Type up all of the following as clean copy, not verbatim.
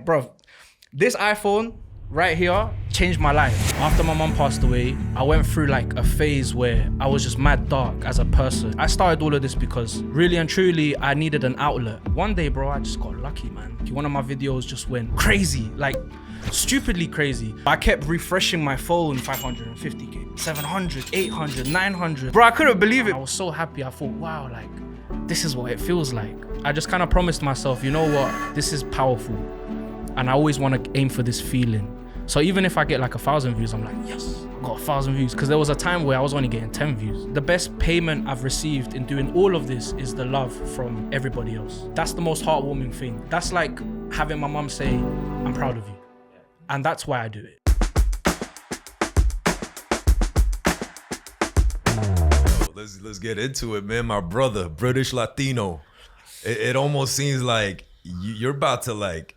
bro, this iPhone right here changed my life. After my mom passed away, I went through like a phase where I was just mad dark as a person. I started all of this because really and truly, I needed an outlet. One day, bro, I just got lucky, man. One of my videos just went crazy, like stupidly crazy. I kept refreshing my phone, 550K, 700, 800, 900. Bro, I couldn't believe it. I was so happy. I thought, wow, like, this is what it feels like. I just kind of promised myself, you know what? This is powerful. And I always want to aim for this feeling. So even if I get like 1,000 views, I'm like, yes, I got 1,000 views. Because there was a time where I was only getting 10 views. The best payment I've received in doing all of this is the love from everybody else. That's the most heartwarming thing. That's like having my mom say, I'm proud of you. And that's why I do it. Let's get into it, man. My brother, British Latino. It almost seems like you're about to like,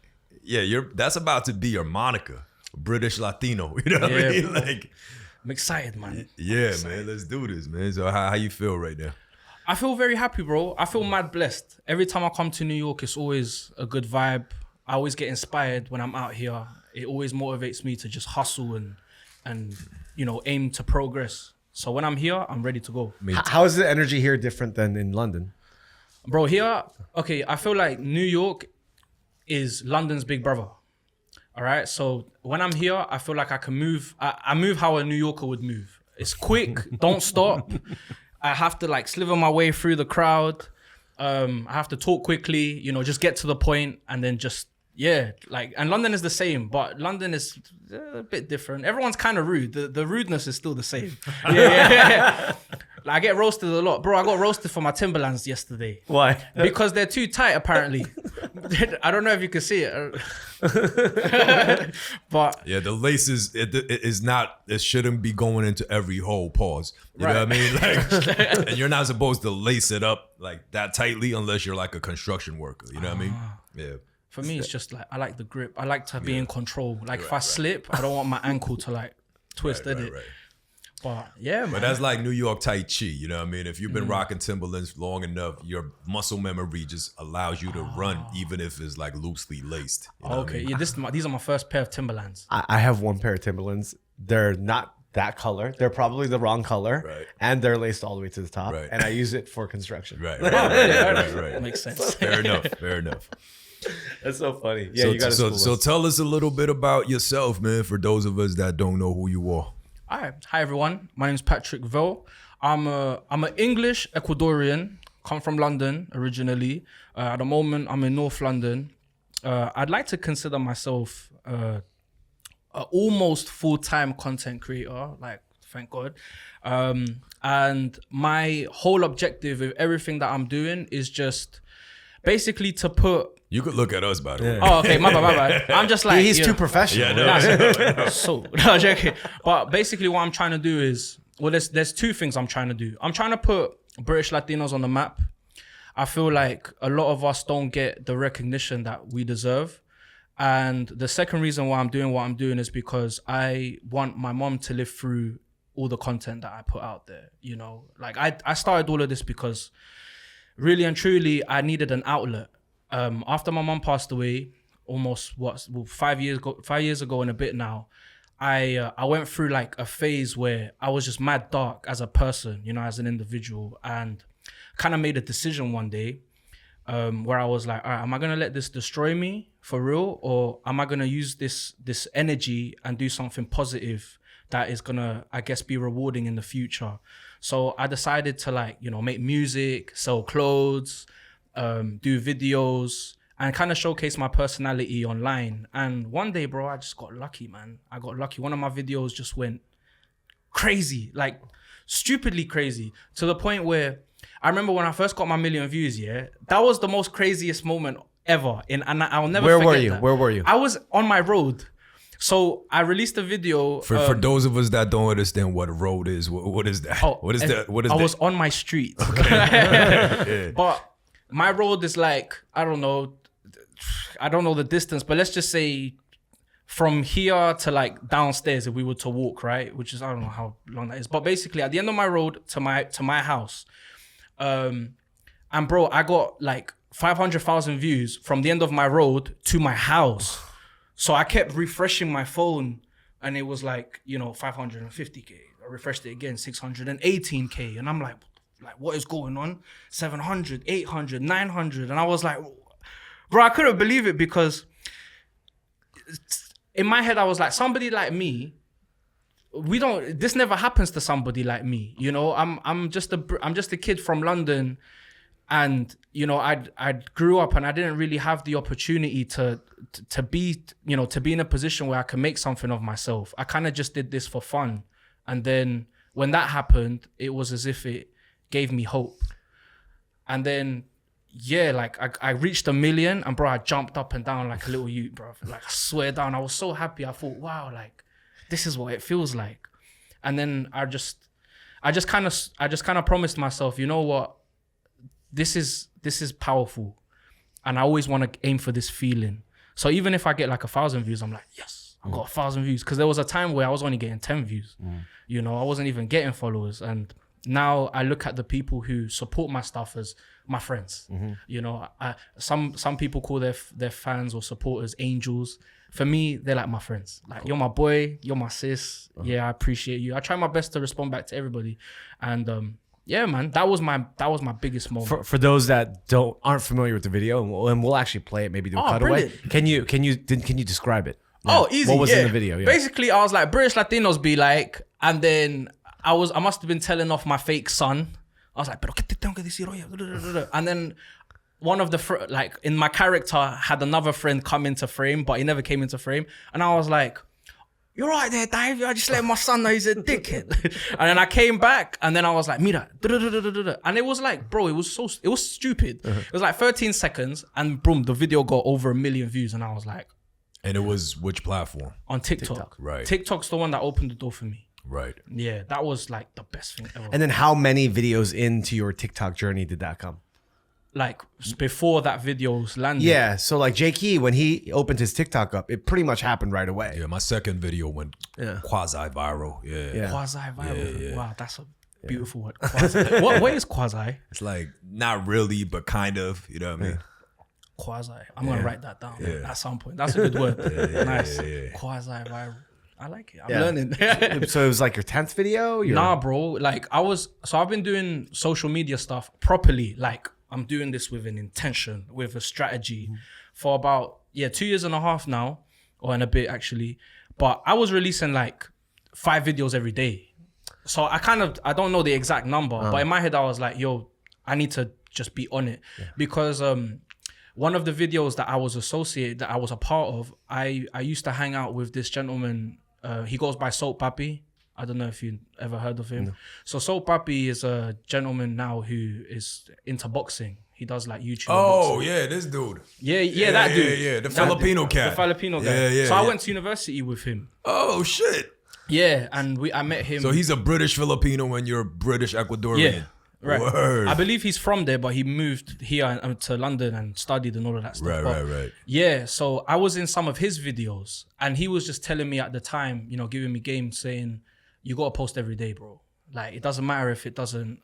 that's about to be your moniker, British Latino. You know what I mean? Bro. Like, I'm excited, man. Yeah, man. Let's do this, man. So how you feel right now? I feel very happy, bro. I feel mad blessed. Every time I come to New York, it's always a good vibe. I always get inspired when I'm out here. It always motivates me to just hustle and you know, aim to progress. So when I'm here, I'm ready to go. How is the energy here different than in London? Bro, here, okay, I feel like New York is London's big brother. All right, so when I'm here, I feel like I can move. I move how a New Yorker would move. It's quick, don't stop. I have to like slither my way through the crowd. I have to talk quickly, you know, just get to the point and then just, like, and London is the same, but London is a bit different. Everyone's kind of rude. The rudeness is still the same. Yeah. Like, I get roasted a lot. Bro, I got roasted for my Timberlands yesterday. Why? Because they're too tight, apparently. I don't know if you can see it. But yeah, the laces, it shouldn't be going into every hole, pause. You know what I mean? Like, and you're not supposed to lace it up like that tightly unless you're like a construction worker. You know what I mean? Yeah. For me, it's just like, I like the grip. I like to be in control. Like, if I slip, I don't want my ankle to like twist, Right. But yeah, man. But that's like New York Tai Chi, you know what I mean? If you've been rocking Timberlands long enough, your muscle memory just allows you to run, even if it's like loosely laced. You know what I mean? Yeah, these are my first pair of Timberlands. I have one pair of Timberlands. They're not that color. They're probably the wrong color. Right. And they're laced all the way to the top. Right. And I use it for construction. Right. Makes sense. Fair enough. That's so funny. Yeah, so tell us a little bit about yourself, man, for those of us that don't know who you are. All right. Hi, everyone. My name's Patrick Vell. I'm an English Ecuadorian. Come from London originally. At the moment, I'm in North London. I'd like to consider myself a almost full-time content creator. Like, thank God. And my whole objective with everything that I'm doing is just basically to put. You could look at us, by the way. Oh, okay, my bad. I'm just like, he's too professional. Yeah, no. So, no, joking. But basically what I'm trying to do is, well, there's two things I'm trying to do. I'm trying to put British Latinos on the map. I feel like a lot of us don't get the recognition that we deserve. And the second reason why I'm doing what I'm doing is because I want my mom to live through all the content that I put out there. You know, like I started all of this because really and truly, I needed an outlet. After my mom passed away, almost 5 years ago and a bit now, I went through like a phase where I was just mad dark as a person, you know, as an individual, and kind of made a decision one day where I was like, all right, am I gonna let this destroy me for real, or am I gonna use this energy and do something positive that is gonna, I guess, be rewarding in the future? So I decided to, like, you know, make music, sell clothes, do videos, and kind of showcase my personality online. And one day, bro, I just got lucky, man. I got lucky. One of my videos just went crazy, like stupidly crazy, to the point where I remember when I first got my 1 million views, that was the most craziest moment ever. And I'll never forget that. Where were you? I was on my road. So I released a video. For those of us that don't understand what a road is, what is that? What is that? What is I that? was on my street. Yeah. But my road is like, I don't know the distance, but let's just say from here to like downstairs if we were to walk, right? Which is, I don't know how long that is. But basically at the end of my road to my house. And bro, I got like 500,000 views from the end of my road to my house. So I kept refreshing my phone, and it was like, 550K. I refreshed it again, 618K. And I'm like, what is going on? 700, 800, 900. And I was like, bro, I couldn't believe it, because in my head, I was like, somebody like me, this never happens to somebody like me. I'm just a kid from London. And, I grew up and I didn't really have the opportunity to be in a position where I can make something of myself. I kind of just did this for fun. And then when that happened, it was as if it gave me hope. And then, I reached 1 million, and bro, I jumped up and down like a little youth, bro. Like, I swear down, I was so happy. I thought, wow, like, this is what it feels like. And then I just kind of promised myself, you know what? This is powerful, and I always want to aim for this feeling. So even if I get like 1,000 views, I'm like, yes, I got 1,000 views. Because there was a time where I was only getting 10 views. I wasn't even getting followers. And now I look at the people who support my stuff as my friends. Some people call their fans or supporters angels. For me, they're like my friends. Like, you're my boy, you're my sis. Yeah, I appreciate you. I try my best to respond back to everybody. And yeah, man, that was my biggest moment. For those that aren't familiar with the video, and we'll actually play it, maybe do a cutaway. Brilliant. Can you describe it? Oh, easy. What was in the video? Yeah. Basically, I was like, British Latinos be like, and then I must have been telling off my fake son. I was like, pero qué te tengo que decir hoy? And then one of the in my character had another friend come into frame, but he never came into frame, and I was like, you're right there, Dave. I just let my son know he's a dickhead. And then I came back, and then I was like, mira. And it was like, bro, it was stupid. It was like 13 seconds, and boom, the video got over 1 million views. And I was like. And it was which platform? On TikTok. Right. TikTok's the one that opened the door for me. Right. Yeah, that was like the best thing ever. And then how many videos into your TikTok journey did that come? Like before that video's landed. Yeah, so like J.K., when he opened his TikTok up, it pretty much happened right away. Yeah, my second video went quasi-viral. Yeah. Quasi-viral. Yeah. Wow, that's a beautiful word. Quasi. What is quasi? It's like, not really, but kind of, you know what I mean? Quasi. I'm going to write that down at some point. That's a good word. Nice. Quasi-viral. I like it. I'm learning. So it was like your 10th video? Nah, bro. Like I've been doing social media stuff properly. Like, I'm doing this with an intention, with a strategy for about 2.5 years now, or in a bit actually. But I was releasing like 5 videos every day. So I don't know the exact number, but in my head I was like, yo, I need to just be on it. Because one of the videos that I was a part of, I used to hang out with this gentleman. He goes by Soap Papi. I don't know if you ever heard of him. No. So Soap Papi is a gentleman now who is into boxing. He does like YouTube. Oh, boxing. yeah, this dude. Yeah, that dude. Yeah, the Filipino cat. The Filipino guy. Yeah, so I went to university with him. Oh, shit. Yeah, and I met him. So he's a British Filipino and you're a British Ecuadorian. Yeah. Right. Word. I believe he's from there, but he moved here to London and studied and all of that stuff. Right. Yeah, so I was in some of his videos, and he was just telling me at the time, giving me game, saying, you gotta post every day, bro. Like, it doesn't matter if it doesn't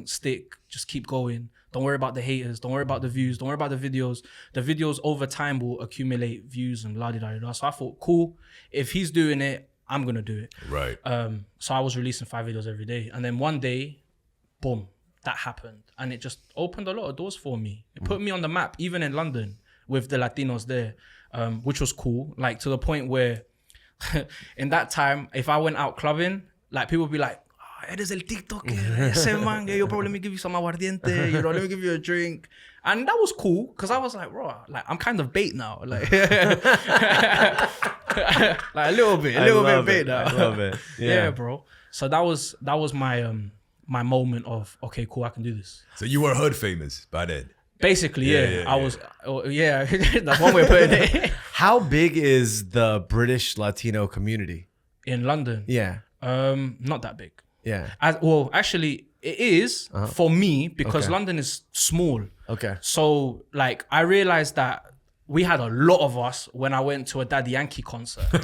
stick, just keep going. Don't worry about the haters, don't worry about the views, don't worry about the videos. The videos over time will accumulate views and la-di-da-di-da. So I thought, cool, if he's doing it, I'm gonna do it. Right. So I was releasing 5 videos every day. And then one day, boom, that happened. And it just opened a lot of doors for me. It put me on the map, even in London, with the Latinos there, which was cool. Like, to the point where in that time, if I went out clubbing, like, people would be like, eres el TikToker, ese man, yo, bro, let me give you some aguardiente, let me give you a drink. And that was cool, because I was like, bro, like, I'm kind of bait now. Like, like a little bit bait now. I love it. Yeah, bro. So that was my my moment of, okay, cool, I can do this. So you were hood famous by then? Basically, yeah. I was, that's one way of putting it. How big is the British Latino community? In London? Yeah. Not that big. Yeah. Well, actually, it is for me, because London is small. Okay. So, like, I realized that we had a lot of us when I went to a Daddy Yankee concert. bro,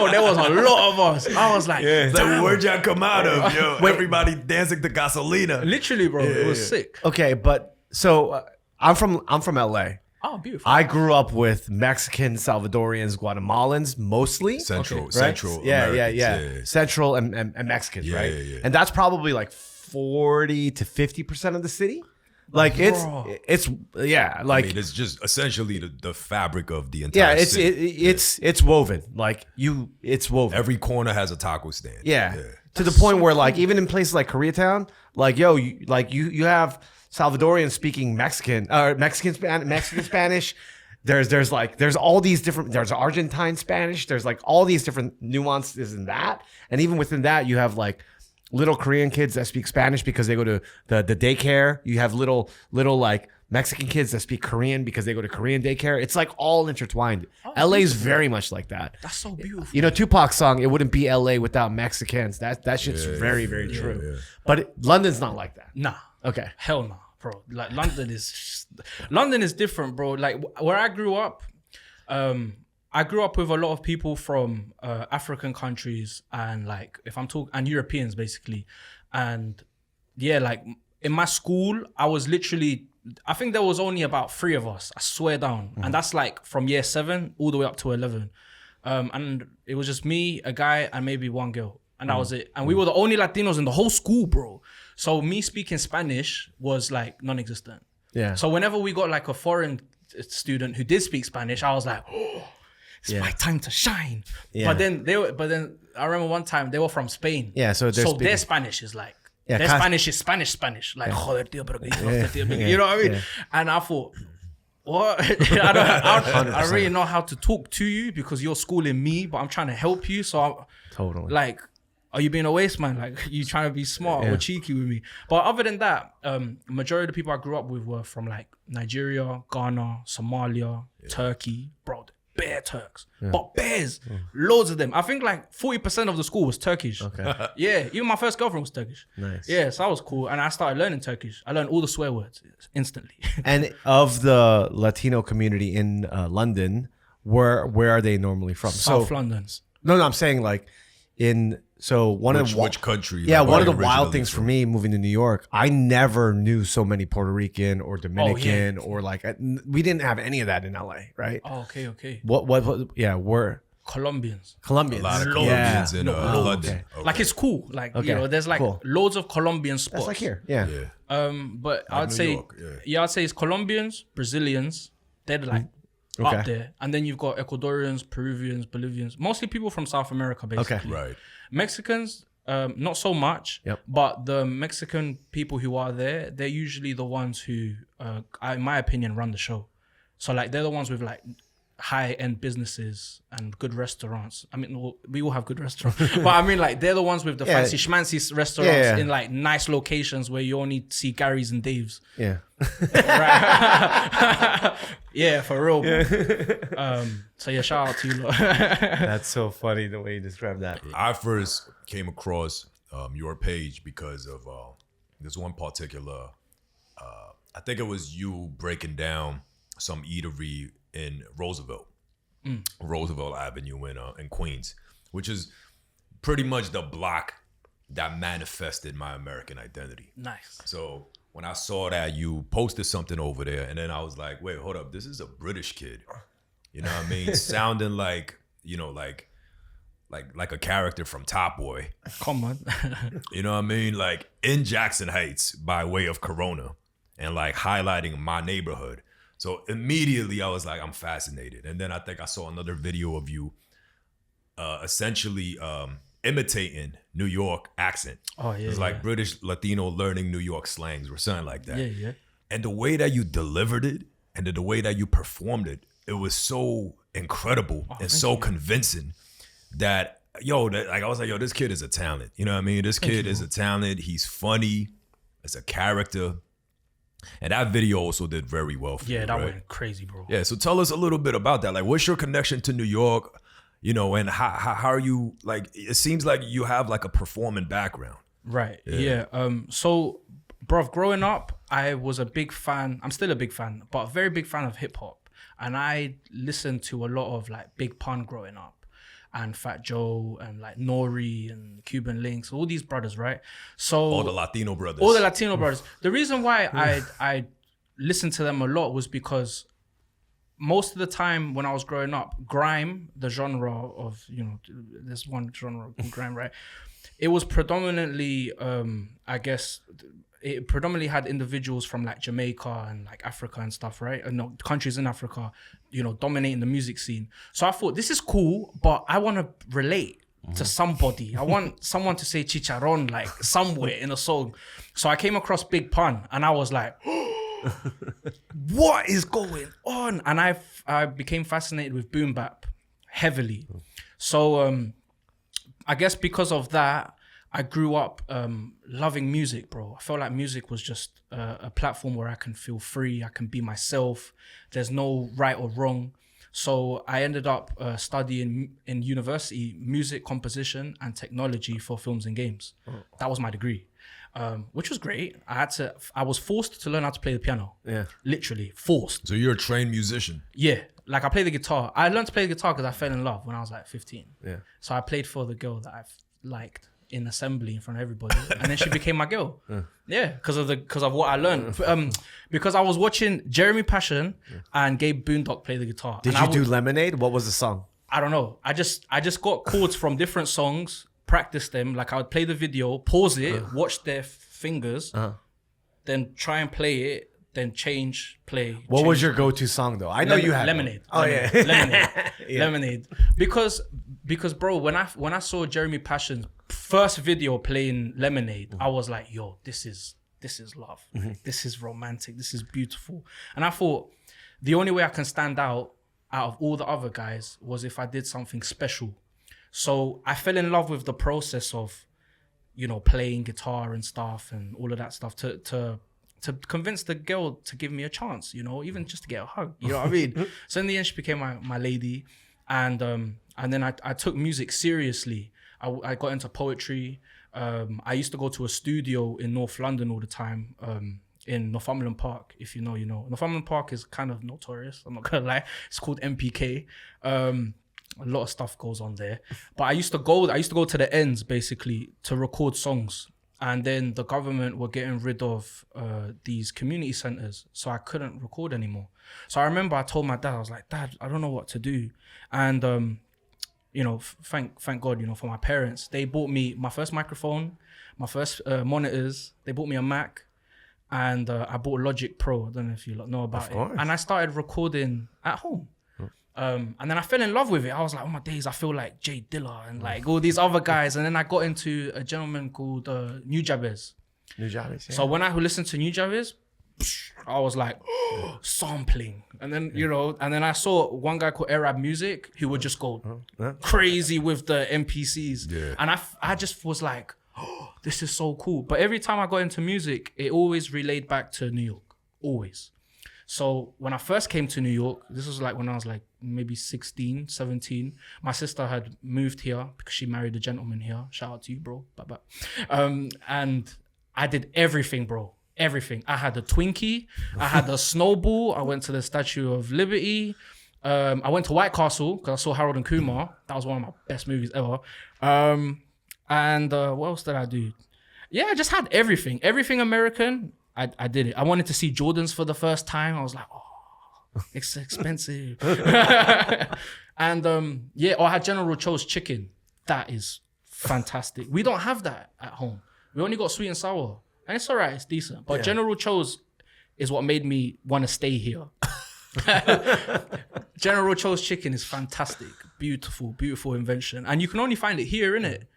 there was a lot of us. I was like, like, where'd y'all come out of? Yo, everybody dancing to Gasolina. Literally, bro, it was sick. Okay, but so I'm from LA. Oh, beautiful. I grew up with Mexicans, Salvadorians, Guatemalans, mostly. Central, Right? Central. Yeah, Americans, Central and Mexicans, Yeah, right? yeah, yeah. And that's probably like 40 to 50% of the city. Like Bro. it's yeah, I like mean, it's just essentially the fabric of the entire yeah, city. it's woven. Like it's woven. Every corner has a taco stand. Yeah. To the point where like even in places like Koreatown, like yo, you have Salvadorians speaking Mexican or Mexican Spanish. There's all these different, there's Argentine Spanish, there's like all these different nuances in that. And even within that, you have like little Korean kids that speak Spanish because they go to the daycare. You have little like Mexican kids that speak Korean because they go to Korean daycare. It's like all intertwined. LA is very much like that. That's so beautiful. You know, Tupac's song, it wouldn't be LA without Mexicans. That shit's very, very true. yeah. But London's not like that. Nah. Okay. Hell no, bro. Like London is different, bro. Like where I grew up, I grew up with a lot of people from African countries and like and Europeans basically, and yeah, like in my school, I think there was only about 3 of us. I swear down, and that's like from year 7 all the way up to 11, and it was just me, a guy, and maybe one girl, and that was it. And we were the only Latinos in the whole school, bro. So me speaking Spanish was like non-existent. Yeah. So whenever we got like a foreign student who did speak Spanish, I was like, oh, it's my time to shine. Yeah. But then I remember one time they were from Spain. Yeah, so their Spanish is like Yeah, their Spanish is Spanish. Like joder, tío, pero que dices, tío? You know what I mean? Yeah. And I thought, what? I really know how to talk to you because you're schooling me, but I'm trying to help you. So I'm Totally. like, are you being a waste man? Like, you trying to be smart or cheeky with me? But other than that, majority of the people I grew up with were from like Nigeria, Ghana, Somalia, Turkey, bro. Bare Turks, but bears, loads of them. I think like 40% of the school was Turkish. Okay. Yeah, even my first girlfriend was Turkish. Nice. Yeah, so that was cool. And I started learning Turkish. I learned all the swear words instantly. And of the Latino community in London, where are they normally from? South London. No, I'm saying like Which country? Yeah, like, one of where the you wild originally things for from? me moving to New York, I never knew so many Puerto Rican or Dominican or like we didn't have any of that in LA, right? Oh, okay. What we're Colombians. Colombians. A lot of Yeah. Colombians in No, London. okay. Okay. Like it's cool. Like you Okay, know, there's like cool. loads of Colombian spots. That's like here. Yeah. Yeah. But I'd New say York, yeah. I'd say it's Colombians, Brazilians. They're like Okay. up there, and then you've got Ecuadorians, Peruvians, Bolivians, mostly people from South America, basically. Right. Mexicans, not so much. Yep. But the Mexican people who are there, they're usually the ones who, in my opinion, run the show. So like they're the ones with like high-end businesses and good restaurants. I mean, we all have good restaurants, but I mean like they're the ones with the fancy schmancy restaurants in like nice locations where you only see Gary's and Dave's. Yeah. Right. Yeah, for real. So yeah, shout out to you lot. That's so funny the way you describe that. I first came across your page because of this one particular. I think it was you breaking down some eatery in Roosevelt Avenue in Queens, which is pretty much the block that manifested my American identity. Nice. So when I saw that you posted something over there, and then I was like, wait, hold up, this is a British kid. You know what I mean? Sounding like, you know, like a character from Top Boy. Come on. You know what I mean? Like in Jackson Heights by way of Corona and like highlighting my neighborhood. So immediately I was like, I'm fascinated. And then I think I saw another video of you essentially imitating New York accent. Oh, yeah. It's like British Latino learning New York slangs or something like that. Yeah. And the way that you delivered it and the way that you performed it, it was so incredible and so convincing that, I was like, this kid is a talent. You know what I mean? This kid is a talent. He's funny as a character. And that video also did very well for you, That right? went crazy, bro. Yeah, so tell us a little bit about that. Like, what's your connection to New York? You know, and how are you, like, it seems like you have like a performing background. Right. Yeah. So, bruv, growing up, I was a big fan. I'm still a big fan, but a very big fan of hip hop. And I listened to a lot of like Big Pun growing up, and Fat Joe, and like Nori and Cuban Links, all these brothers, right? So All the Latino brothers. all the Latino brothers. The reason why I listened to them a lot was because most of the time when I was growing up, grime, the genre of, there's one genre called grime, right? It was predominantly, I guess, it predominantly had individuals from like Jamaica and like Africa and stuff, right? And no, countries in Africa, dominating the music scene. So I thought, this is cool, but I want to relate to somebody. I want someone to say chicharron like somewhere in a song. So I came across Big Pun and I was like, what is going on? And I became fascinated with boom bap heavily. So I guess because of that, I grew up loving music, bro. I felt like music was just a platform where I can feel free. I can be myself. There's no right or wrong. So I ended up studying in university music composition and technology for films and games. That was my degree, which was great. I was forced to learn how to play the piano. Yeah, literally forced. So you're a trained musician. Yeah, like I play the guitar. I learned to play the guitar because I fell in love when I was like 15. Yeah. So I played for the girl that I've liked in assembly in front of everybody, and then she became my girl. Yeah, because of what I learned. Because I was watching Jeremy Passion and Gabe Boondock play the guitar. Did you do Lemonade? What was the song? I don't know. I just got chords from different songs, practice them. Like I would play the video, pause it, watch their fingers, then try and play it, then play. What was your go-to song though? I know you had Lemonade. One. Lemonade. Yeah. Lemonade. Lemonade. Because bro, when I saw Jeremy Passion's first video playing Lemonade, I was like, yo, this is love. This is romantic. This is beautiful. And I thought the only way I can stand out of all the other guys was if I did something special. So I fell in love with the process of, playing guitar and stuff and all of that stuff to convince the girl to give me a chance, even just to get a hug. You know what I mean? So in the end, she became my lady. And then I took music seriously. I got into poetry. I used to go to a studio in North London all the time, in Northumberland Park. If you know, you know. Northumberland Park is kind of notorious. I'm not gonna lie. It's called MPK. A lot of stuff goes on there. But I used to go to the ends basically to record songs. And then the government were getting rid of these community centers, so I couldn't record anymore. So I remember I told my dad, I was like, Dad, I don't know what to do. And thank God, for my parents. They bought me my first microphone, my first monitors. They bought me a Mac, and I bought Logic Pro. I don't know if you know about it. And I started recording at home. And then I fell in love with it. I was like, oh my days, I feel like Jay Dilla and like all these other guys. And then I got into a gentleman called New Jabez. New Jabez, yeah. So when I listened to New Jabez, I was like, sampling. And then, and then I saw one guy called Arab Music who would just go crazy with the MPCs. Yeah. And I just was like, this is so cool. But every time I got into music, it always relayed back to New York, always. So when I first came to New York, this was like when I was like maybe 16, 17. My sister had moved here because she married a gentleman here. Shout out to you, bro. Bye-bye. And I did everything, bro. Everything. I had a Twinkie. I had a snowball. I went to the Statue of Liberty. I went to White Castle because I saw Harold and Kumar. That was one of my best movies ever. And what else did I do? Yeah, I just had everything. Everything American. I did it. I wanted to see Jordans for the first time. I was like, oh, it's expensive. And I had General Cho's chicken. That is fantastic. We don't have that at home. We only got sweet and sour. And it's all right. It's decent. But General Cho's is what made me want to stay here. General Cho's chicken is fantastic. Beautiful, beautiful invention. And you can only find it here, innit?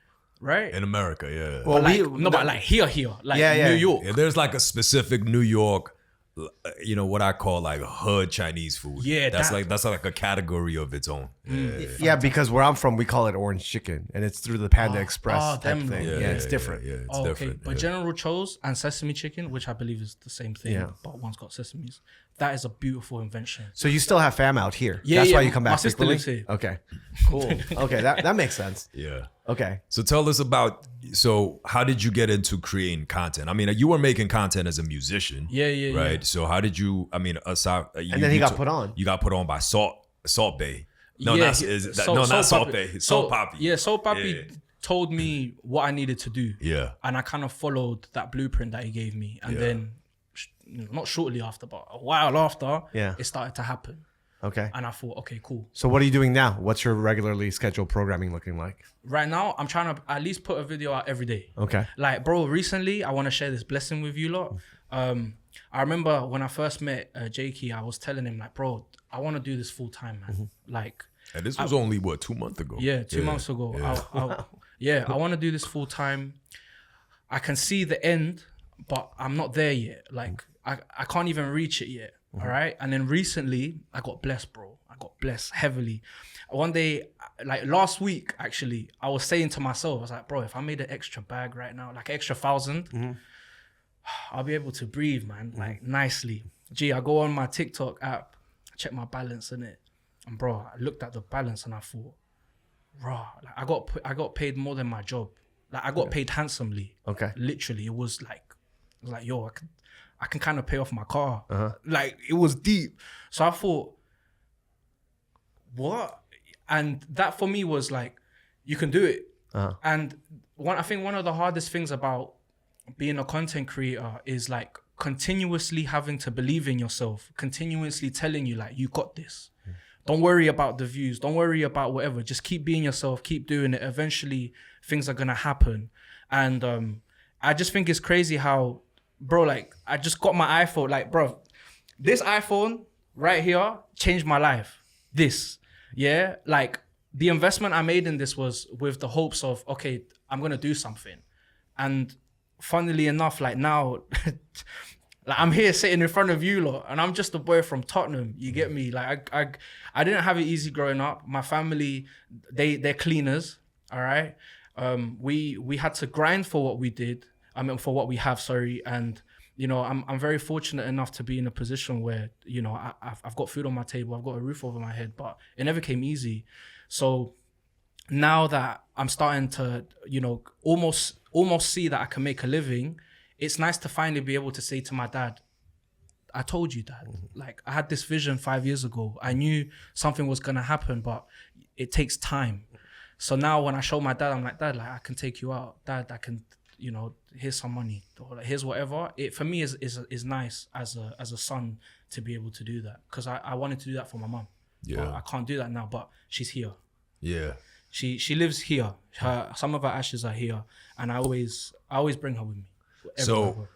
Right? In America, yeah. Well, but like here, like New York. Yeah, there's like a specific New York, what I call like hood Chinese food. Yeah, that's like a category of its own. Yeah, because where I'm from, we call it orange chicken, and it's through the Panda Express type thing. Yeah, it's different. Yeah, it's different. Okay. But General Cho's and sesame chicken, which I believe is the same thing, but one's got sesames. That is a beautiful invention. So you still have fam out here? Yeah, that's why you come back. My sister lives here. Okay, cool. Okay, that makes sense. Yeah. Okay. So tell us about. So how did you get into creating content? I mean, you were making content as a musician. Yeah. Right. Yeah. So how did you? I mean, aside. And then he got put on. You got put on by Salt Bay. No, yeah, not Salt Bay. Salt Papi. Yeah, Salt Papi told me what I needed to do. Yeah. And I kind of followed that blueprint that he gave me. And then, not shortly after, but a while after, it started to happen. Okay. And I thought, okay, cool. So what are you doing now? What's your regularly scheduled programming looking like? Right now, I'm trying to at least put a video out every day. Okay. Like, bro, recently, I want to share this blessing with you lot. I remember when I first met Jakey, I was telling him, like, bro, I want to do this full time, man. Like, And this was only, what, 2 months ago? yeah, 2 months ago. I want to do this full time. I can see the end, but I'm not there yet. Like, I can't even reach it yet. All right. And then recently, I got blessed, bro. I got blessed heavily. One day, like last week, actually, I was saying to myself, I was like, bro, if I made an extra bag right now, like extra 1,000, I'll be able to breathe, man, like nicely. Gee, I go on my TikTok app, check my balance in it. And bro, I looked at the balance and I thought, raw, like I got paid more than my job. Like I got paid handsomely. Okay. Literally, it was like yo, I can kind of pay off my car. Like it was deep. So I thought, what? And that for me was like, you can do it. And I think one of the hardest things about being a content creator is like continuously having to believe in yourself, continuously telling you like, you got this. Don't worry about the views. Don't worry about whatever. Just keep being yourself. Keep doing it. Eventually, things are going to happen. And I just think it's crazy how, bro, like, I just got my iPhone. Like, bro, this iPhone right here changed my life. This, yeah? Like, the investment I made in this was with the hopes of, okay, I'm going to do something. And funnily enough, like now... Like I'm here sitting in front of you lot, and I'm just a boy from Tottenham. You get me? Like I didn't have it easy growing up. My family, they're cleaners. All right. We had to grind for what we did. I mean, for what we have. Sorry. And you know, I'm very fortunate enough to be in a position where you know I've got food on my table. I've got a roof over my head. But it never came easy. So now that I'm starting to you know almost see that I can make a living. It's nice to finally be able to say to my dad, I told you, Dad. Like, I had this vision 5 years ago. I knew something was going to happen, but it takes time. So now when I show my dad, I'm like, Dad, like, I can take you out. Dad, I can, you know, here's some money. Or like, here's whatever. It, for me, is nice as a son to be able to do that. Because I wanted to do that for my mom. Yeah. But I can't do that now, but she's here. Yeah. She lives here. Some of her ashes are here. And I always bring her with me. So,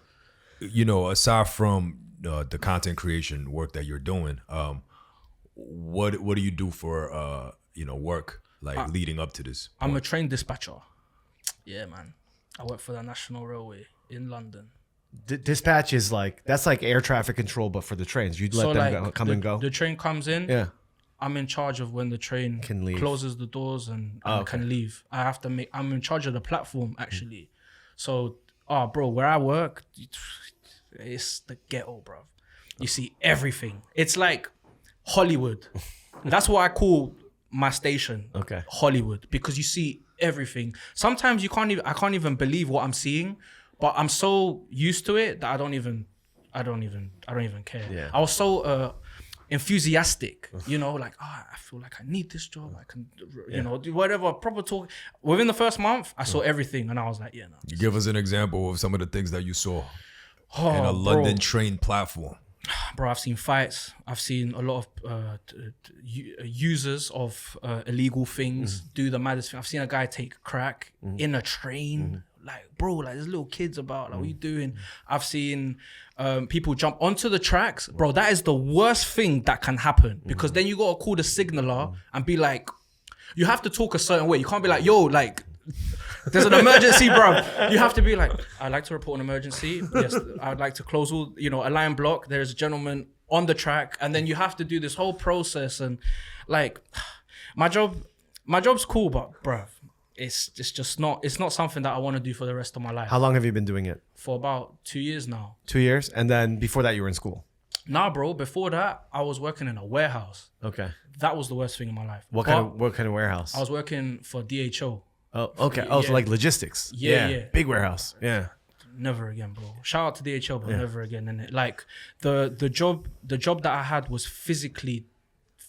you know, aside from the content creation work that you're doing, what do you do for you know work like leading up to this? I'm a train dispatcher. Yeah, man. I work for the National Railway in London. Dispatch is like that's like air traffic control, but for the trains. You let them come and go. The train comes in. Yeah. I'm in charge of when the train Can leave. closes the doors and can leave. I'm in charge of the platform actually. So. Oh, bro, where I work, it's the ghetto, bro. You see everything. It's like Hollywood. That's what I call my station. Okay. Hollywood, because you see everything. Sometimes I can't even believe what I'm seeing, but I'm so used to it that I don't even care. Yeah. I was so enthusiastic, you know, like, I feel like I need this job. I can, you know, do whatever, proper talk. Within the first month, I saw everything and I was like, yeah, no. You give us an example of some of the things that you saw in a London train platform. Bro, I've seen fights. I've seen a lot of users of illegal things do the maddest thing. I've seen a guy take crack in a train. Like, bro, like there's little kids about. Like, what are you doing? I've seen people jump onto the tracks. Bro, that is the worst thing that can happen because then you gotta call the signaler and be like, you have to talk a certain way. You can't be like, yo, like, there's an emergency, bro. You have to be like, I'd like to report an emergency. Yes, I'd like to close all, you know, a line block. There's a gentleman on the track. And then you have to do this whole process. And like, my job's cool, but bro, it's just not something that I want to do for the rest of my life. How long have you been doing it? For about 2 years now. 2 years? And then before that, you were in school? Nah, bro. Before that, I was working in a warehouse. Okay. That was the worst thing in my life. What kind of warehouse? I was working for DHO. Oh, okay. Oh, so like logistics. Yeah. Big warehouse. Yeah. Never again, bro. Shout out to DHL, but never again. And like the job that I had was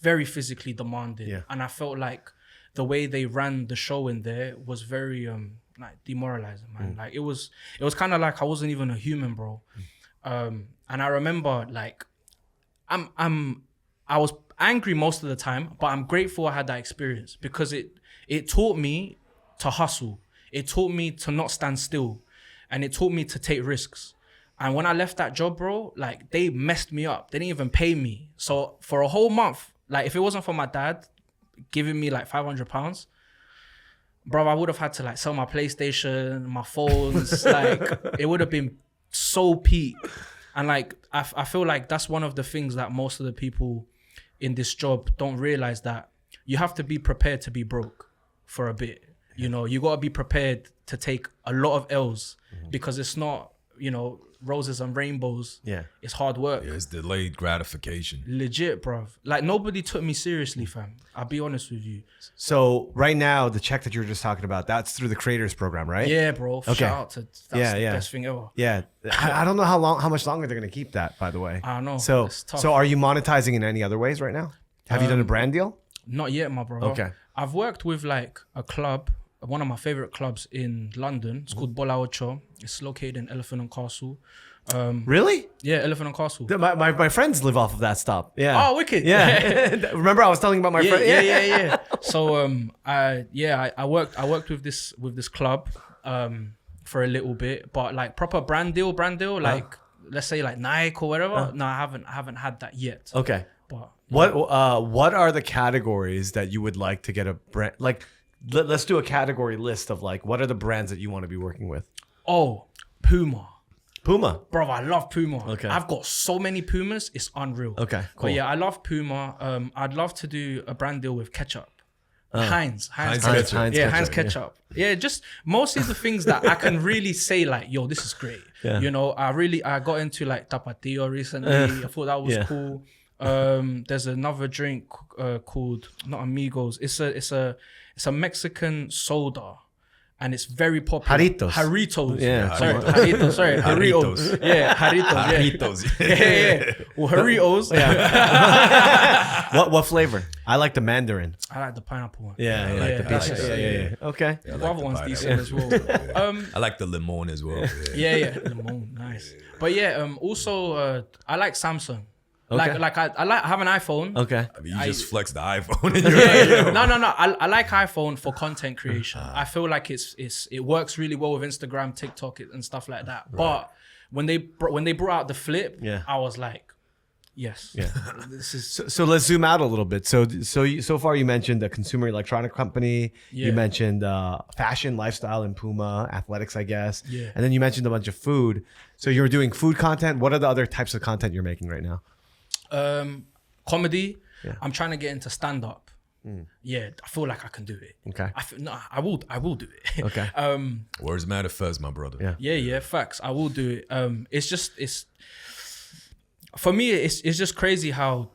very physically demanding. Yeah. And I felt like the way they ran the show in there was very like demoralizing, man. Like it was kind of like I wasn't even a human, bro. And I remember like I angry most of the time, but I'm grateful I had that experience because it taught me to hustle. It taught me to not stand still, and it taught me to take risks. And when I left that job, bro, like they messed me up. They didn't even pay me. So for a whole month, like if it wasn't for my dad giving me like £500, bro, I would have had to like sell my PlayStation, my phones. Like it would have been so peak. And like I feel like that's one of the things that most of the people in this job don't realize, that you have to be prepared to be broke for a bit. You know, you got to be prepared to take a lot of L's because it's not, you know, roses and rainbows. Yeah. It's hard work. Yeah, it's delayed gratification. Legit, bruv. Like nobody took me seriously, fam. I'll be honest with you. So right now, the check that you were just talking about, that's through the creators program, right? Yeah, bro. Okay. Shout out to that's the best thing ever. Yeah. I don't know how much longer they're going to keep that, by the way. I don't know. So, It's tough. so are you monetizing in any other ways right now? Have you done a brand deal? Not yet, my bro. Okay. I've worked with like a club, one of my favorite clubs in London. It's called Bola Ocho. It's located in Elephant and Castle. Really? Yeah, Elephant and Castle. My friends live off of that stop. Yeah. Oh, wicked. Yeah. Remember I was telling you about my friend? Yeah. So I worked with this club for a little bit, but like proper brand deal, like let's say like Nike or whatever. No, I haven't had that yet. Okay. But What are the categories that you would like to get a brand? Like, let's do a category list of like, what are the brands that you want to be working with? oh, Puma. Puma. Bro, I love Puma. Okay. I've got so many Pumas, it's unreal. Okay, cool. But yeah, I love Puma. I'd love to do a brand deal with ketchup. Heinz Heinz ketchup. ketchup. Yeah, Heinz ketchup. Yeah, just mostly the things that I can really say like, yo, this is great. Yeah. You know, I got into like Tapatio recently. I thought that was cool. There's another drink called not Amigos. It's a Mexican soda. And it's very popular. Jarritos. Yeah. Sorry, Jarritos. Sorry, Jarritos. Yeah, Jarritos. Yeah. Well, Jarritos. Yeah. What flavor? I like the mandarin. I like the pineapple one. Yeah, I like the that's peaches. it. Yeah. Okay. I like The other the one's pineapple. decent as well. I like the lemon as well. Yeah. Lemon, nice. But yeah, also I like Samsung. Okay. I have an iPhone. Okay. I mean, you just flex the iPhone and you're like, yo. No. I like iPhone for content creation. I feel like it works really well with Instagram, TikTok, and stuff like that. Right. But when they brought out the flip, I was like, yes, Yeah. this is So let's zoom out a little bit. So far you mentioned a consumer electronic company. Yeah. You mentioned fashion, lifestyle, and Puma, athletics, I guess. Yeah. And then you mentioned a bunch of food. So you're doing food content. What are the other types of content you're making right now? comedy. Yeah. I'm trying to get into stand up. Yeah, I feel like I can do it. Okay. I will do it. Okay. Words matter first, my brother. Yeah. Yeah, facts. I will do it. It's for me. It's just crazy how,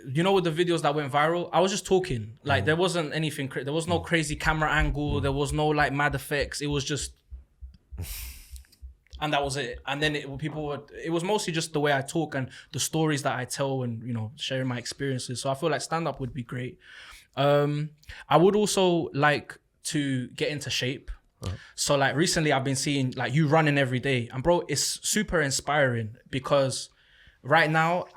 you know, with the videos that went viral, I was just talking. Like there wasn't anything. There was no crazy camera angle. There was no like mad effects. It was just, and that was it. And then it was mostly just the way I talk and the stories that I tell, and you know, sharing my experiences. So I feel like stand up would be great. I would also like to get into shape. So like recently I've been seeing like you running every day, and bro, it's super inspiring because right now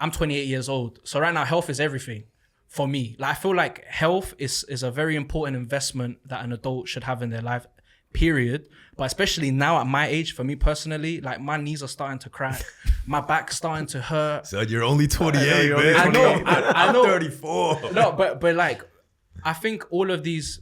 I'm 28 years old. So right now health is everything for me. Like I feel like health is a very important investment that an adult should have in their life, period. But especially now at my age, for me personally, like my knees are starting to crack, my back's starting to hurt. So you're only 28, you're man. only I know, I know. I'm 34. No, but like, I think all of these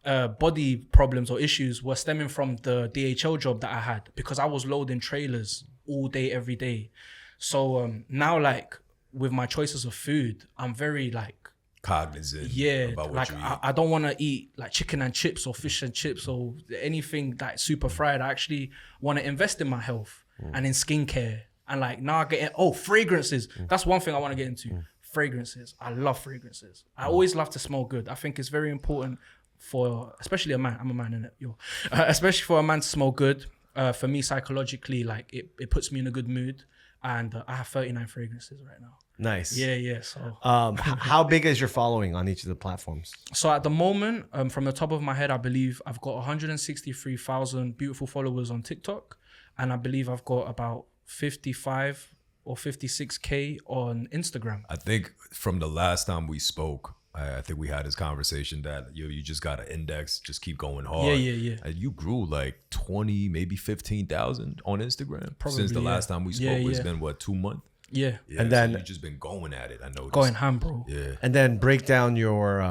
body problems or issues were stemming from the DHL job that I had, because I was loading trailers all day, every day. So now, like with my choices of food, I'm very like Cognizant about what like you eat. I don't want to eat like chicken and chips or fish and chips or anything like super fried. I actually want to invest in my health and in skincare. And like now I get fragrances. That's one thing I want to get into. Fragrances. I love fragrances. I always love to smell good. I think it's very important for, especially a man. I'm a man, innit? Yo. Especially for a man to smell good. For me, psychologically, like it puts me in a good mood. And I have 39 fragrances right now. Nice. Yeah. So how big is your following on each of the platforms? So at the moment, from the top of my head, I believe I've got 163,000 beautiful followers on TikTok. And I believe I've got about 55 or 56K on Instagram. I think from the last time we spoke, I think we had this conversation that you just got to index, just keep going hard. Yeah. And you grew like 20, maybe 15,000 on Instagram Probably, since the yeah. last time we spoke. It's been what, 2 months? Yeah. And then- so you just been going at it. I know. Going ham, bro. Yeah. And then break down your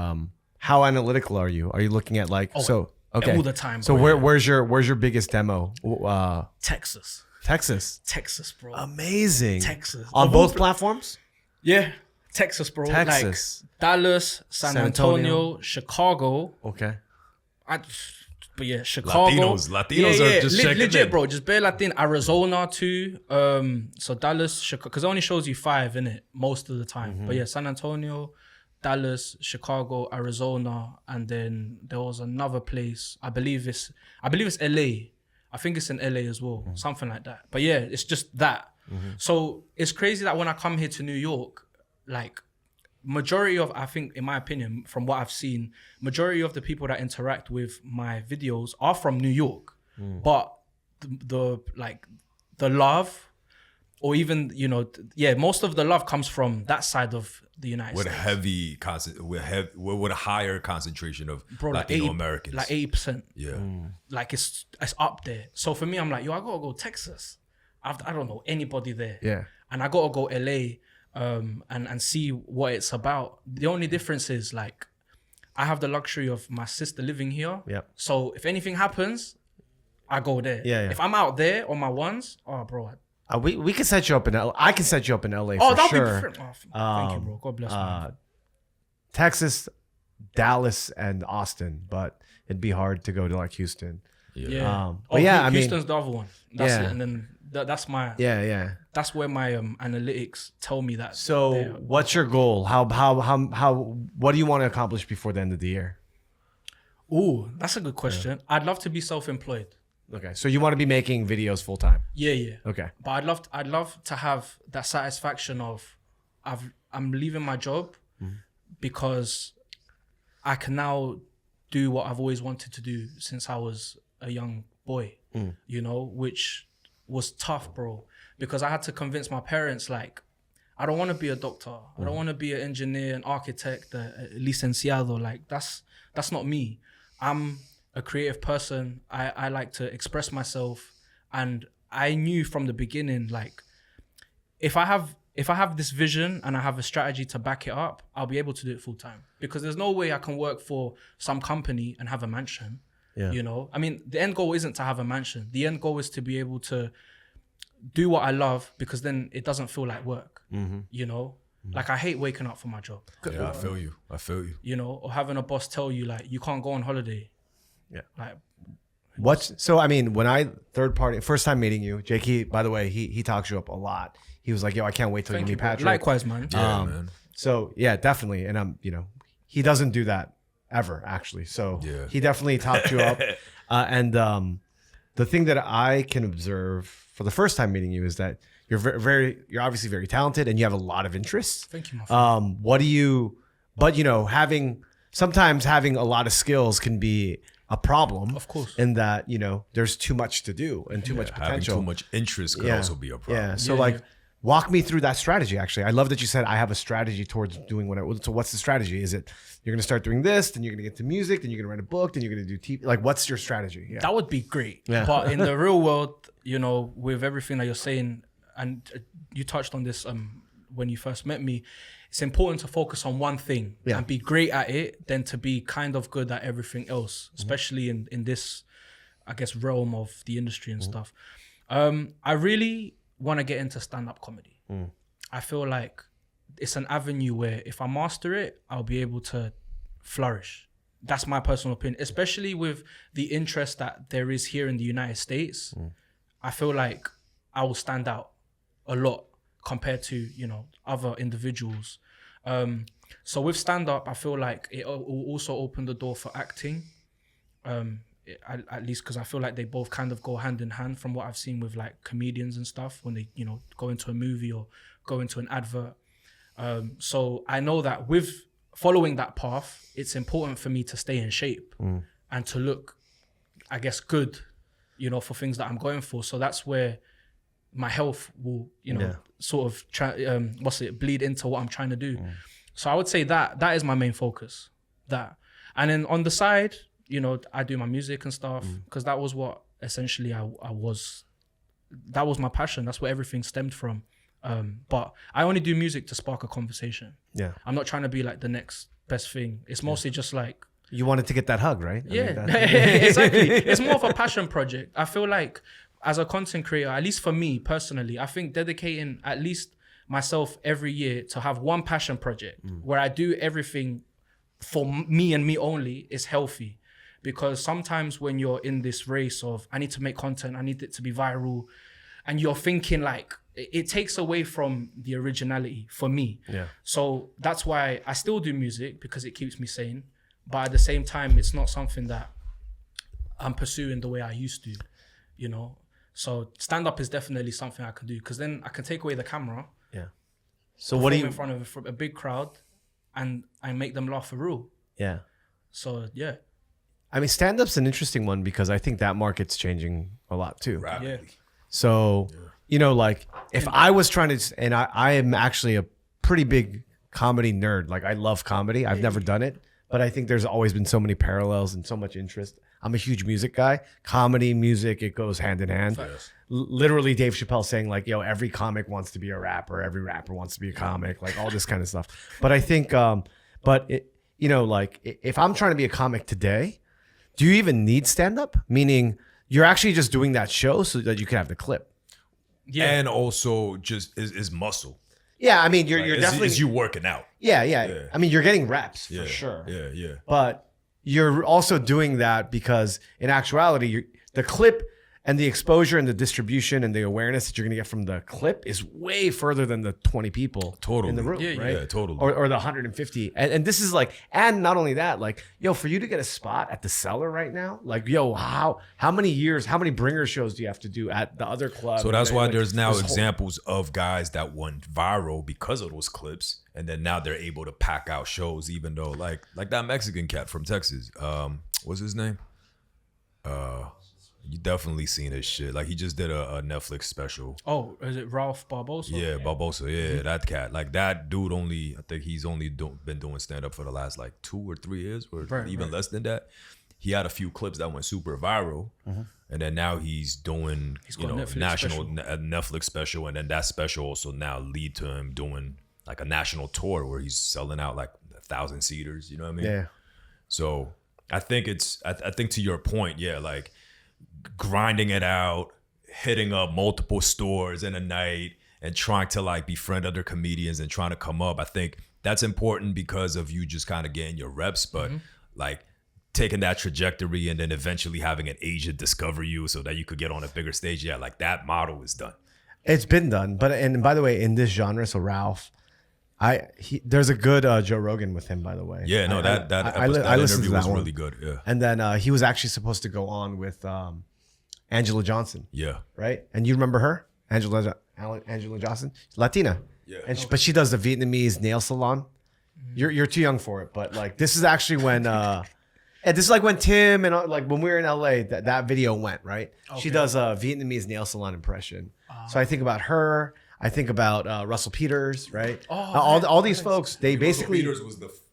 how analytical are you? Are you looking at like okay all the time, So bro. where's your biggest demo? Texas, bro. Amazing. Texas. On Of both all- platforms? Yeah, Texas, bro. Texas. Like Dallas, San Antonio, Chicago. Okay. But yeah, Chicago. Latinos are just checking legit, in. bro. Just bare Latin. Arizona too. So Dallas, Chicago, because it only shows you 5 in it most of the time. But yeah, San Antonio, Dallas, Chicago, Arizona, and then there was another place. I believe it's LA. I think it's in LA as well, something like that. But yeah, it's just that. So it's crazy that when I come here to New York, like majority of, I think in my opinion, from what I've seen, majority of the people that interact with my videos are from New York. But the love, or even, you know, most of the love comes from that side of the United With States. with a higher concentration of Like Latino Americans. Like 80%. Yeah. Like it's up there. So for me, I'm like, yo, I gotta go Texas. I don't know anybody there. Yeah. And I gotta go LA and see what it's about. The only difference is like I have the luxury of my sister living here. Yep. So if anything happens, I go there. Yeah. If I'm out there on my ones, oh bro. We can set you up in LA. I can set you up in LA Oh, for that'll sure. be different. Oh, thank you, bro. God bless man. Texas, Dallas, and Austin, but it'd be hard to go to like Houston. Yeah. But yeah, I mean- Houston's the other one. That's Yeah. it. And then that's my Yeah. that's where my analytics tell me that. So they're- what's your goal? How what do you want to accomplish before the end of the year? Ooh, that's a good question. I'd love to be self-employed. Okay. So you want to be making videos full time. Yeah. Okay. But I'd love to have that satisfaction of I'm leaving my job because I can now do what I've always wanted to do since I was a young boy. You know, which was tough, bro, because I had to convince my parents, like, I don't want to be a doctor. I don't want to be an engineer, an architect, a licenciado. Like that's not me. I'm a creative person. I like to express myself, and I knew from the beginning, like, if I have this vision and I have a strategy to back it up, I'll be able to do it full time, because there's no way I can work for some company and have a mansion. Yeah. You know, I mean, the end goal isn't to have a mansion. The end goal is to be able to do what I love, because then it doesn't feel like work. You know, like I hate waking up for my job. Yeah, I feel you. You know, or having a boss tell you like you can't go on holiday. Yeah. Like So I mean, when first time meeting you, Jakey, by the way, he talks you up a lot. He was like, yo, I can't wait till you thank meet you, bro. Patrick. Likewise, man. Yeah, man. So yeah, definitely. And he doesn't do that ever, actually. So Yeah. he definitely talked you up. And the thing that I can observe for the first time meeting you is that you're obviously very talented and you have a lot of interests. Thank you, my friend. Sometimes having a lot of skills can be a problem. Of course. In that, there's too much to do and too much Having potential. too much interest could also be a problem. Yeah. So Yeah, walk me through that strategy. Actually, I love that you said I have a strategy towards doing so what's the strategy? Is it you're gonna start doing this, then you're gonna get to music, then you're gonna write a book, then you're gonna do TV? Like, what's your strategy? Yeah. That would be great. Yeah. But in the real world, with everything that you're saying, and you touched on this when you first met me, it's important to focus on one thing and be great at it than to be kind of good at everything else, especially in this, I guess, realm of the industry and stuff. I really want to get into stand-up comedy. I feel like it's an avenue where if I master it, I'll be able to flourish. That's my personal opinion, especially with the interest that there is here in the United States. I feel like I will stand out a lot compared to, other individuals. So with stand-up, I feel like it will also open the door for acting. At least because I feel like they both kind of go hand in hand from what I've seen with like comedians and stuff when they, go into a movie or go into an advert. So I know that with following that path, it's important for me to stay in shape and to look, I guess, good, for things that I'm going for. So that's where my health will, you know, Yeah. sort of bleed into what I'm trying to do. So I would say that is my main focus. That, and then on the side, you know, I do my music and stuff because that was what essentially that was my passion. That's where everything stemmed from. But I only do music to spark a conversation. Yeah. I'm not trying to be like the next best thing. It's mostly just like, You wanted to get that hug, right? I yeah, mean, that- exactly. It's more of a passion project. I feel like as a content creator, at least for me personally, I think dedicating at least myself every year to have one passion project where I do everything for me and me only is healthy. Because sometimes when you're in this race of, I need to make content, I need it to be viral, and you're thinking like, it takes away from the originality for me. Yeah. So that's why I still do music, because it keeps me sane. But at the same time, it's not something that I'm pursuing the way I used to, you know? So stand-up is definitely something I can do, because then I can take away the camera, Yeah. So what do you? in front of a big crowd, and I make them laugh for real. Yeah. So yeah. I mean, stand-up's an interesting one because I think that market's changing a lot too. Rapidly. So, you know, like if I was trying to, and I am actually a pretty big comedy nerd. Like I love comedy. I've never done it, but I think there's always been so many parallels and so much interest. I'm a huge music guy. Comedy, music, it goes hand in hand. Literally Dave Chappelle saying like, yo, every comic wants to be a rapper. Every rapper wants to be a comic, like all this kind of stuff. But I think, you know, like if I'm trying to be a comic today, do you even need stand-up? Meaning you're actually just doing that show so that you can have the clip. Yeah. And also just is muscle. Yeah, I mean, you're Like, definitely is you working out. yeah. I mean, you're getting reps Yeah. for sure. Yeah. But you're also doing that because in actuality, the clip and the exposure and the distribution and the awareness that you're going to get from the clip is way further than the 20 people in the room, Yeah, right? Yeah, totally. Or the 150. And this is like, and not only that, like, yo, for you to get a spot at the Cellar right now, like, yo, how many years, how many bringer shows do you have to do at the other club? So that's why there's now this whole- examples of guys that went viral because of those clips, and then now they're able to pack out shows, even though like that Mexican cat from Texas. What's his name? You definitely seen his shit. Like he just did a Netflix special. Oh, is it Ralph Barbosa? Yeah, Barbosa. Yeah, that cat. Like that dude I think he's only been doing stand up for the last like 2 or 3 years, or even less than that. He had a few clips that went super viral, and then now he's doing got a Netflix Netflix special, and then that special also now lead to him doing like a national tour where he's selling out like 1,000 seaters. You know what I mean? Yeah. So I think I think to your point, yeah, like grinding it out, hitting up multiple stores in a night and trying to like befriend other comedians and trying to come up. I think that's important because of you just kind of getting your reps, but like taking that trajectory and then eventually having an agent discover you so that you could get on a bigger stage. Yeah, like that model is done. It's been done. And by the way, in this genre, so Ralph, there's a good Joe Rogan with him, by the way. Yeah, no, that listened interview to that was one. really good. Yeah. And then he was actually supposed to go on with Angela Johnson, Yeah. right? And you remember her, Angela Johnson, Latina. Yeah. But she does the Vietnamese nail salon. You're too young for it, but like this is actually when this is like when Tim and like when we were in LA, that video went right. She does a Vietnamese nail salon impression. So I think about her. I think about Russell Peters, right? All these folks, they basically Peters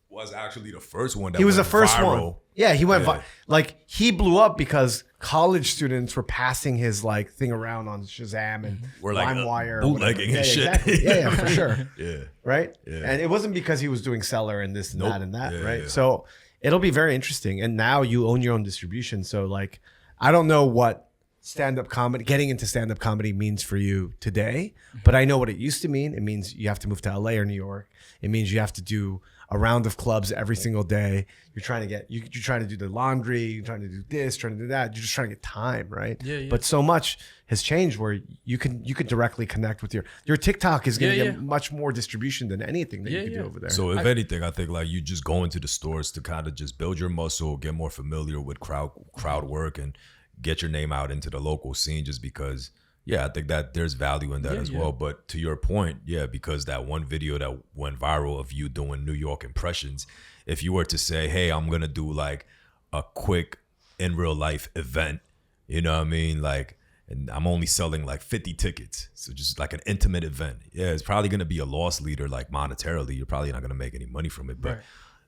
was actually the first one. That he was the went first viral. one. Yeah, he went like he blew up because college students were passing his like thing around on Shazam and We're like LimeWire, bootlegging and shit. Exactly. Yeah, for sure. Yeah. Right. Yeah. And it wasn't because he was doing Cellar and this and that and that, Yeah, right? yeah. So it'll be very interesting. And now you own your own distribution. So like, I don't know what getting into stand-up comedy means for you today, but I know what it used to mean. It means you have to move to LA or New York. It means you have to do a round of clubs every single day. You're trying to do the laundry, you're trying to do this, trying to do that. You're just trying to get time, right? Yeah. But so much has changed where you can directly connect with your TikTok is going to get much more distribution than anything that you can do over there. So if anything, I think like you just go into the stores to kind of just build your muscle, get more familiar with crowd work, and get your name out into the local scene, just because, I think that there's value in that as well. But to your point, because that one video that went viral of you doing New York impressions, if you were to say, hey, I'm going to do like a quick in real life event, you know what I mean? Like, and I'm only selling like 50 tickets. So just like an intimate event. Yeah, it's probably going to be a loss leader, like monetarily. You're probably not going to make any money from it, but Right.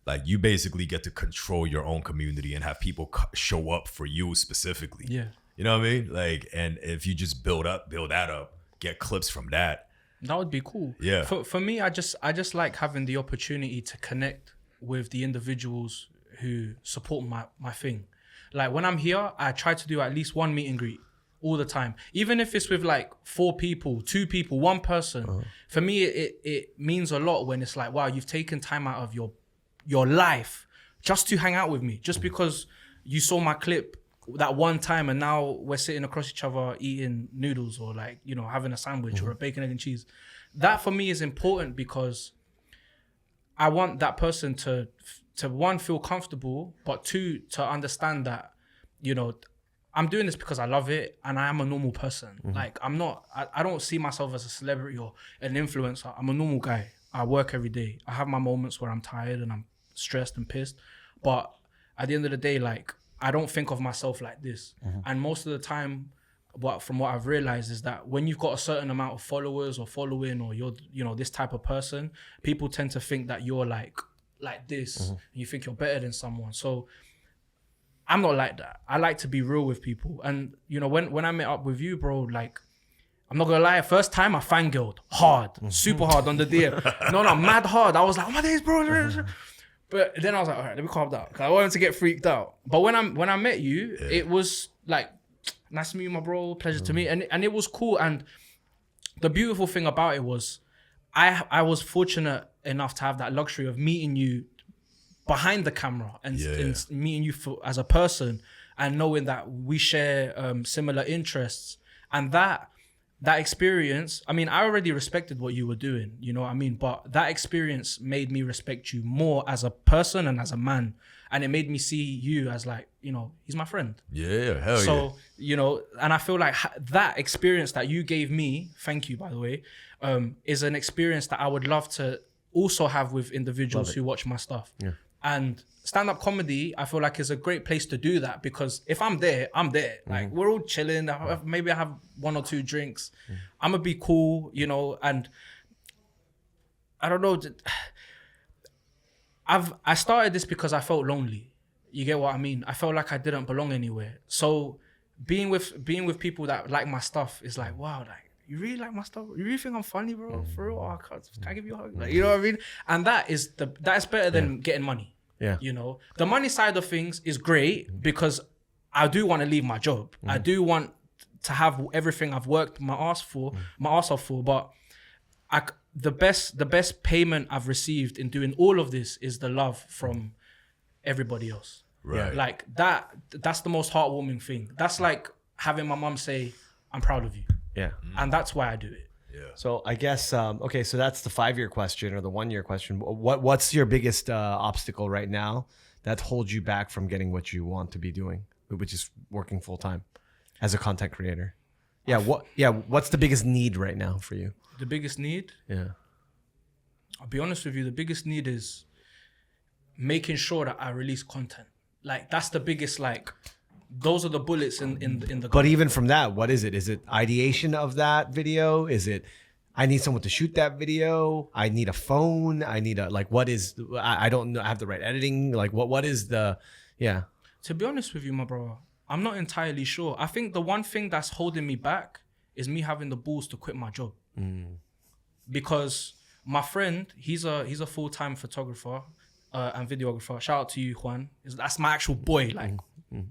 like you basically get to control your own community and have people show up for you specifically. Yeah. You know what I mean? Like, and if you just build that up, get clips from that. That would be cool. Yeah. For me, I just like having the opportunity to connect with the individuals who support my thing. Like when I'm here, I try to do at least one meet and greet all the time. Even if it's with like 4 people, 2 people, 1 person. For me, it means a lot when it's like, wow, you've taken time out of your life just to hang out with me. Just because you saw my clip that one time and now we're sitting across each other eating noodles or like, you know, having a sandwich or a bacon, egg and cheese. That for me is important because I want that person to 1, feel comfortable, but 2, to understand that, you know, I'm doing this because I love it and I am a normal person. Like I don't see myself as a celebrity or an influencer. I'm a normal guy. I work every day. I have my moments where I'm tired and I'm stressed and pissed. But at the end of the day, like, I don't think of myself like this. And most of the time, from what I've realized is that when you've got a certain amount of followers or following or you're, you know, this type of person, people tend to think that you're like this and you think you're better than someone. So I'm not like that. I like to be real with people. And, you know, when I met up with you, bro, like, I'm not gonna lie, first time I fangirled hard, super hard on the DM. No, mad hard. I was like, oh my days, bro. But then I was like, all right, let me calm down. Cause I wanted to get freaked out. But when I met you, it was like, nice to meet you, my bro. Pleasure to meet. And it was cool. And the beautiful thing about it was I was fortunate enough to have that luxury of meeting you behind the camera and meeting you as a person and knowing that we share similar interests. And that experience, I mean, I already respected what you were doing, you know what I mean? But that experience made me respect you more as a person and as a man. And it made me see you as like, you know, he's my friend. Yeah, hell yeah. So, you know, and I feel like that experience that you gave me, thank you, by the way, is an experience that I would love to also have with individuals who watch my stuff. Yeah. And stand-up comedy, I feel like is a great place to do that because if I'm there, I'm there. Like we're all chilling. Maybe I have 1 or 2 drinks. I'm gonna be cool, you know. And I don't know. I started this because I felt lonely. You get what I mean? I felt like I didn't belong anywhere. So being with people that like my stuff is like, wow, like you really like my stuff? You really think I'm funny, bro? For real? Oh, can I give you a hug? Like, you know what I mean? And that's better than getting money. Yeah. You know, the money side of things is great because I do want to leave my job. I do want to have everything I've worked my ass off for. But the best payment I've received in doing all of this is the love from everybody else. Right. Like that's the most heartwarming thing. That's like having my mom say, I'm proud of you. Yeah. And that's why I do it. Yeah. So I guess okay, so that's the 5-year question or the 1-year question. What's your biggest obstacle right now that holds you back from getting what you want to be doing, which is working full time as a content creator? What's the biggest need right now for you? The biggest need? Yeah. I'll be honest with you, the biggest need is making sure that I release content. Like that's the biggest, like those are the bullets in the But even from that, what is it? Is it ideation of that video? Is it I need someone to shoot that video? I need a phone. I need what is I don't know. I have the right editing. Like what is the To be honest with you, my brother, I'm not entirely sure. I think the one thing that's holding me back is me having the balls to quit my job. Because my friend, he's a full-time photographer and videographer. Shout out to you, Juan. That's my actual boy. Like,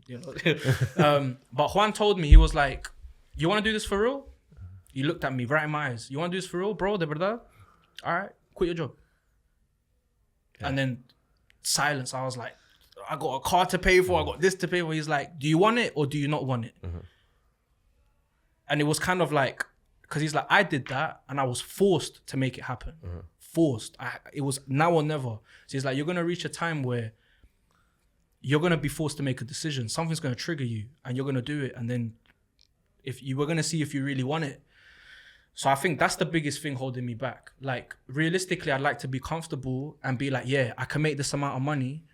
you know. But Juan told me, he was like, you want to do this for real? He looked at me right in my eyes. You want to do this for real, bro? De verdad? All right, quit your job. Yeah. And then silence. I was like, I got a car to pay for. I got this to pay for. He's like, do you want it or do you not want it? And it was kind of like, because he's like, I did that and I was forced to make it happen. Forced. It was now or never. So he's like, you're going to reach a time where you're going to be forced to make a decision. Something's going to trigger you and you're going to do it. And then if you were going to see if you really want it. So I think that's the biggest thing holding me back. Like, realistically, I'd like to be comfortable and be like, yeah, I can make this amount of money.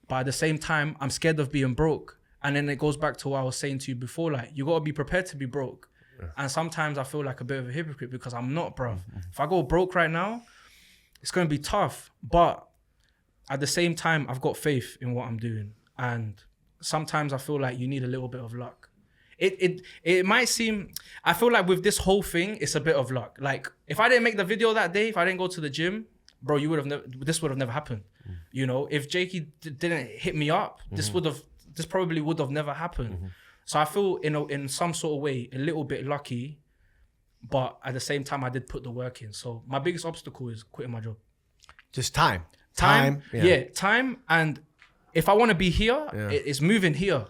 But at the same time, I'm scared of being broke. And then it goes back to what I was saying to you before. Like, you got to be prepared to be broke. And sometimes I feel like a bit of a hypocrite because I'm not, bruv. If I go broke right now, it's going to be tough. But at the same time, I've got faith in what I'm doing. And sometimes I feel like you need a little bit of luck. It might seem, I feel like with this whole thing, it's a bit of luck. Like, if I didn't make the video that day, if I didn't go to the gym, bro, this would have never happened. You know, if Jakey didn't hit me up, this probably would have never happened. So I feel in some sort of way a little bit lucky, but at the same time I did put the work in. So my biggest obstacle is quitting my job. Just time. Yeah, time. And if I want to be here, it's moving here.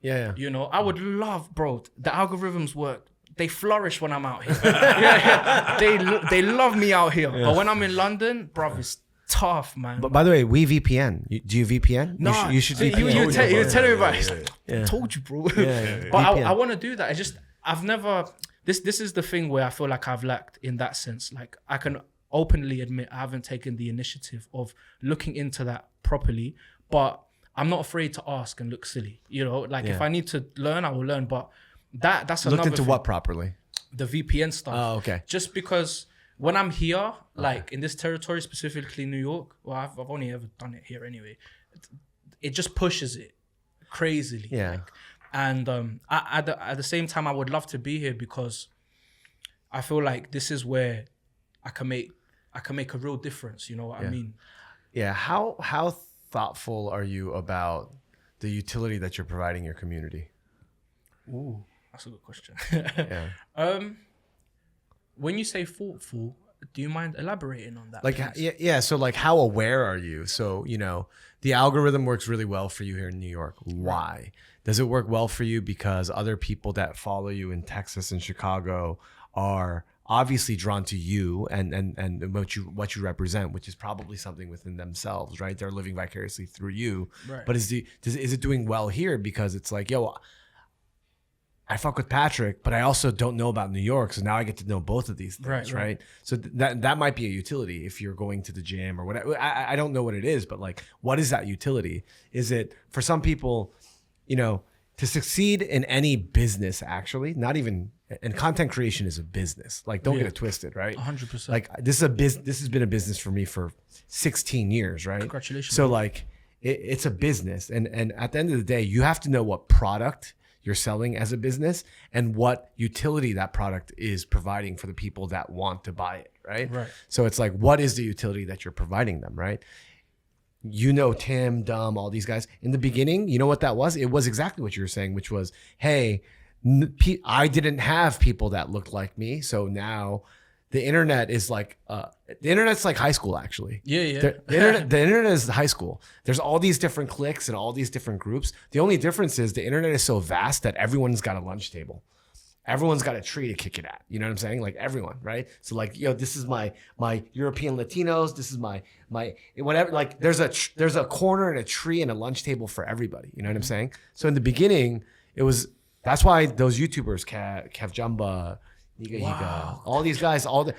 Yeah. You know, I would love, bro, the algorithms work. They flourish when I'm out here. They love me out here. But when I'm in London, bro, it's tough, man. But by the way, we VPN. Do you VPN? No, you should see, VPN. you tell me about it. I told you, bro. But I want to do that. I've never. This is the thing where I feel like I've lacked in that sense. Like, I can openly admit I haven't taken the initiative of looking into that properly. But I'm not afraid to ask and look silly. You know, like if I need to learn, I will learn. But that's another. Looked into thing. what properly? The VPN stuff. Oh, okay. Just because when I'm here, like in this territory, specifically New York, well, I've only ever done it here anyway. It just pushes it crazily. Yeah. Like, and at the same time, I would love to be here because I feel like this is where I can make a real difference. You know what I mean? Yeah. How thoughtful are you about the utility that you're providing your community? Ooh, that's a good question. Yeah. When you say thoughtful, do you mind elaborating on that? Like, yeah. So like, how aware are you? So, you know, the algorithm works really well for you here in New York. Why? Does it work well for you because other people that follow you in Texas and Chicago are obviously drawn to you and what you represent, which is probably something within themselves, right? They're living vicariously through you. Right. But is it doing well here because it's like, yo, I fuck with Patrick, but I also don't know about New York, so now I get to know both of these things, right? So that might be a utility if you're going to the gym or whatever. I don't know what it is, but like, what is that utility? Is it for some people, you know, to succeed in any business, actually, not even, and content creation is a business. Like, don't get it twisted, right? 100%. Like, this has been a business for me for 16 years, right? Congratulations. So like, it's a business, and at the end of the day, you have to know what product you're selling as a business and what utility that product is providing for the people that want to buy it, right? So it's like, what is the utility that you're providing them, right? You know, Tim, Dumb, all these guys in the beginning, you know what that was? It was exactly what you were saying, which was, hey, I didn't have people that looked like me. So now the internet is like, the internet's like high school, actually. Yeah. The internet is high school. There's all these different cliques and all these different groups. The only difference is the internet is so vast that everyone's got a lunch table. Everyone's got a tree to kick it at. You know what I'm saying? Like, everyone, right? So like, yo, this is my European Latinos. This is my whatever. Like, there's a corner and a tree and a lunch table for everybody. You know what I'm saying? So in the beginning, that's why those YouTubers, Kev Jumba, Yiga, all these guys, all the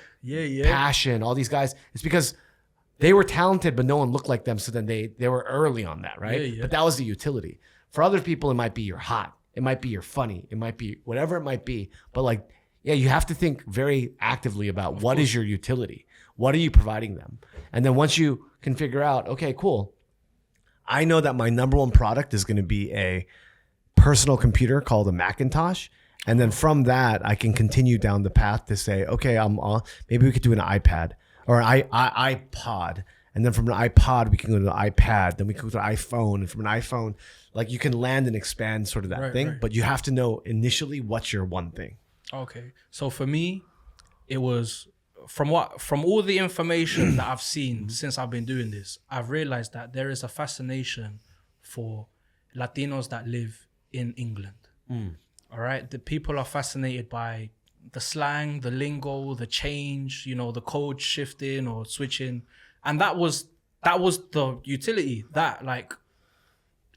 Passion, all these guys, it's because they were talented, but no one looked like them. So then they were early on that, right? But that was the utility. For other people, it might be you're hot. It might be you're funny. It might be whatever it might be. But like, yeah, you have to think very actively about what is your utility? What are you providing them? And then once you can figure out, okay, cool. I know that my number one product is going to be a personal computer called a Macintosh. And then from that, I can continue down the path to say, okay, maybe we could do an iPad or an iPod. And then from an iPod, we can go to the iPad. Then we can go to an iPhone. And from an iPhone, like, you can land and expand sort of that thing. Right. But you have to know initially what's your one thing. Okay. So for me, it was from all the information that I've seen since I've been doing this, I've realized that there is a fascination for Latinos that live in England. All right. The people are fascinated by the slang, the lingo, the change, you know, the code shifting or switching. And that was the utility. That, like,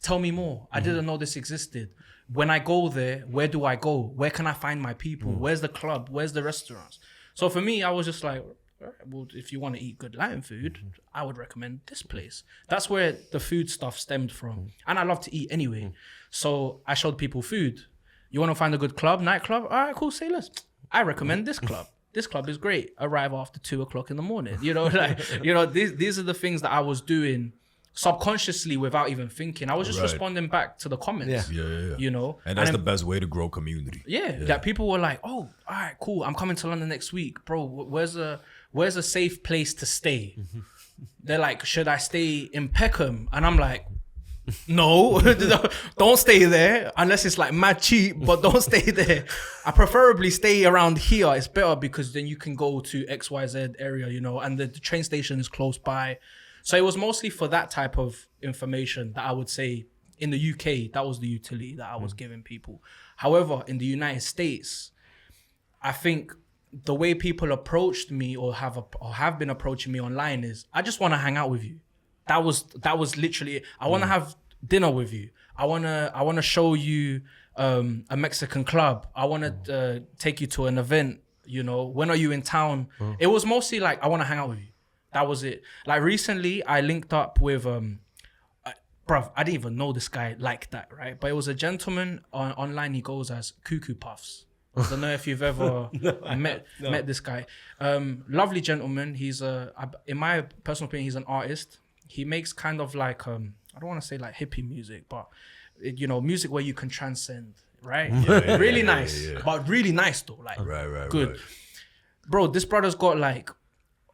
tell me more. I didn't know this existed. When I go there, where do I go? Where can I find my people? Where's the club? Where's the restaurants? So for me, I was just like, all right, well, if you want to eat good Latin food, I would recommend this place. That's where the food stuff stemmed from. And I love to eat anyway. So I showed people food. You want to find a good nightclub? All right, cool, say less. I recommend this club. This club is great. Arrive after 2:00 in the morning. These are the things that I was doing subconsciously without even thinking. I was just responding back to the comments. Yeah. And that's the best way to grow community. That people were like, oh, all right, cool. I'm coming to London next week, bro. Where's a safe place to stay? They're like, should I stay in Peckham? And I'm like, no, don't stay there unless it's like mad cheap, but don't stay there. I preferably stay around here. It's better because then you can go to XYZ area, and the train station is close by. So it was mostly for that type of information that I would say in the UK, that was the utility that I was giving people. However, in the United States, I think the way people approached me or have been approaching me online is, I just want to hang out with you. That was literally, I want to have dinner with you. I want to show you a Mexican club. I want to take you to an event, when are you in town? It was mostly like, I want to hang out with you. That was it. Like recently I linked up with, bruv, I didn't even know this guy like that, right? But it was a gentleman online. He goes as Cuckoo Puffs. I don't know if you've ever met this guy. Lovely gentleman. He's in my personal opinion, he's an artist. He makes kind of like, I don't want to say like hippie music, but music where you can transcend, right? Really nice, but really nice though. Like, good. Right. Bro, this brother's got like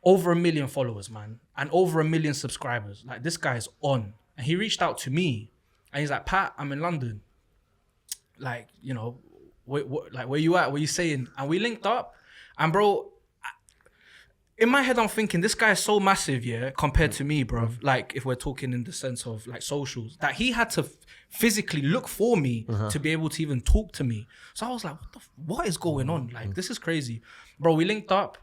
over 1 million followers, man, and over 1 million subscribers. Like, this guy's on. And he reached out to me and he's like, Pat, I'm in London. Like, where you at? What are you saying? And we linked up. And bro, in my head, I'm thinking, this guy is so massive, compared to me, bro. Like, if we're talking in the sense of like socials, that he had to physically look for me to be able to even talk to me. So I was like, what is going on? Like, this is crazy. Bro, we linked up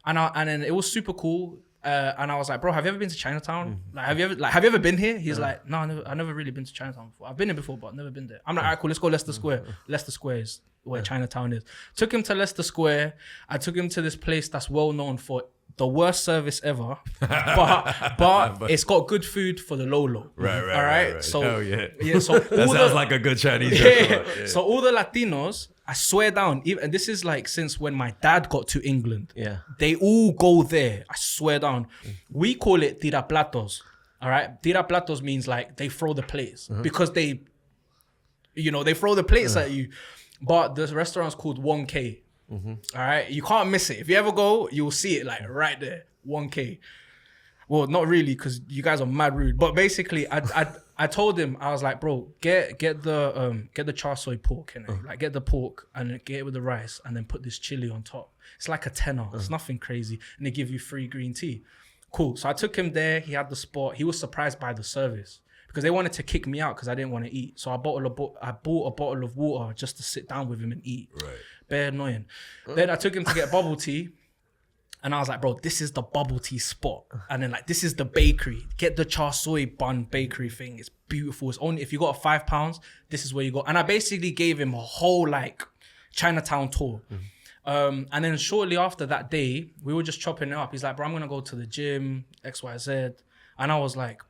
and then it was super cool. And I was like, bro, have you ever been to Chinatown? Like, have you ever been here? He's like, no, I've never really been to Chinatown before. I've been here before, but I've never been there. I'm like, all right, cool, let's go Leicester Square. Leicester Square is where Chinatown is. Took him to Leicester Square. I took him to this place that's well known for the worst service ever, but it's got good food for the low. Right. So so that sounds like a good Chinese restaurant. Yeah. So all the Latinos, I swear down, and this is like since when my dad got to England. They all go there. I swear down. We call it tiraplatos. All right, tiraplatos means like they throw the plates because they throw the plates at you. But the restaurant's called 1K. All right, you can't miss it. If you ever go, you'll see it like right there, 1K. Well, not really, because you guys are mad rude. But basically, I told him, I was like, bro, get the char soy pork in it. Like, get the pork and then get it with the rice and then put this chili on top. It's like a tenner. It's nothing crazy, and they give you free green tea. Cool. So I took him there. He had the spot. He was surprised by the service because they wanted to kick me out because I didn't want to eat. So I bought a bottle of water just to sit down with him and eat. Right. Bare annoying. Then I took him to get bubble tea. And I was like, bro, this is the bubble tea spot. And then like, this is the bakery. Get the char soy bun bakery thing. It's beautiful. It's only, if you got £5, this is where you go. And I basically gave him a whole like Chinatown tour. And then shortly after that day, we were just chopping it up. He's like, bro, I'm going to go to the gym, XYZ. And I was like,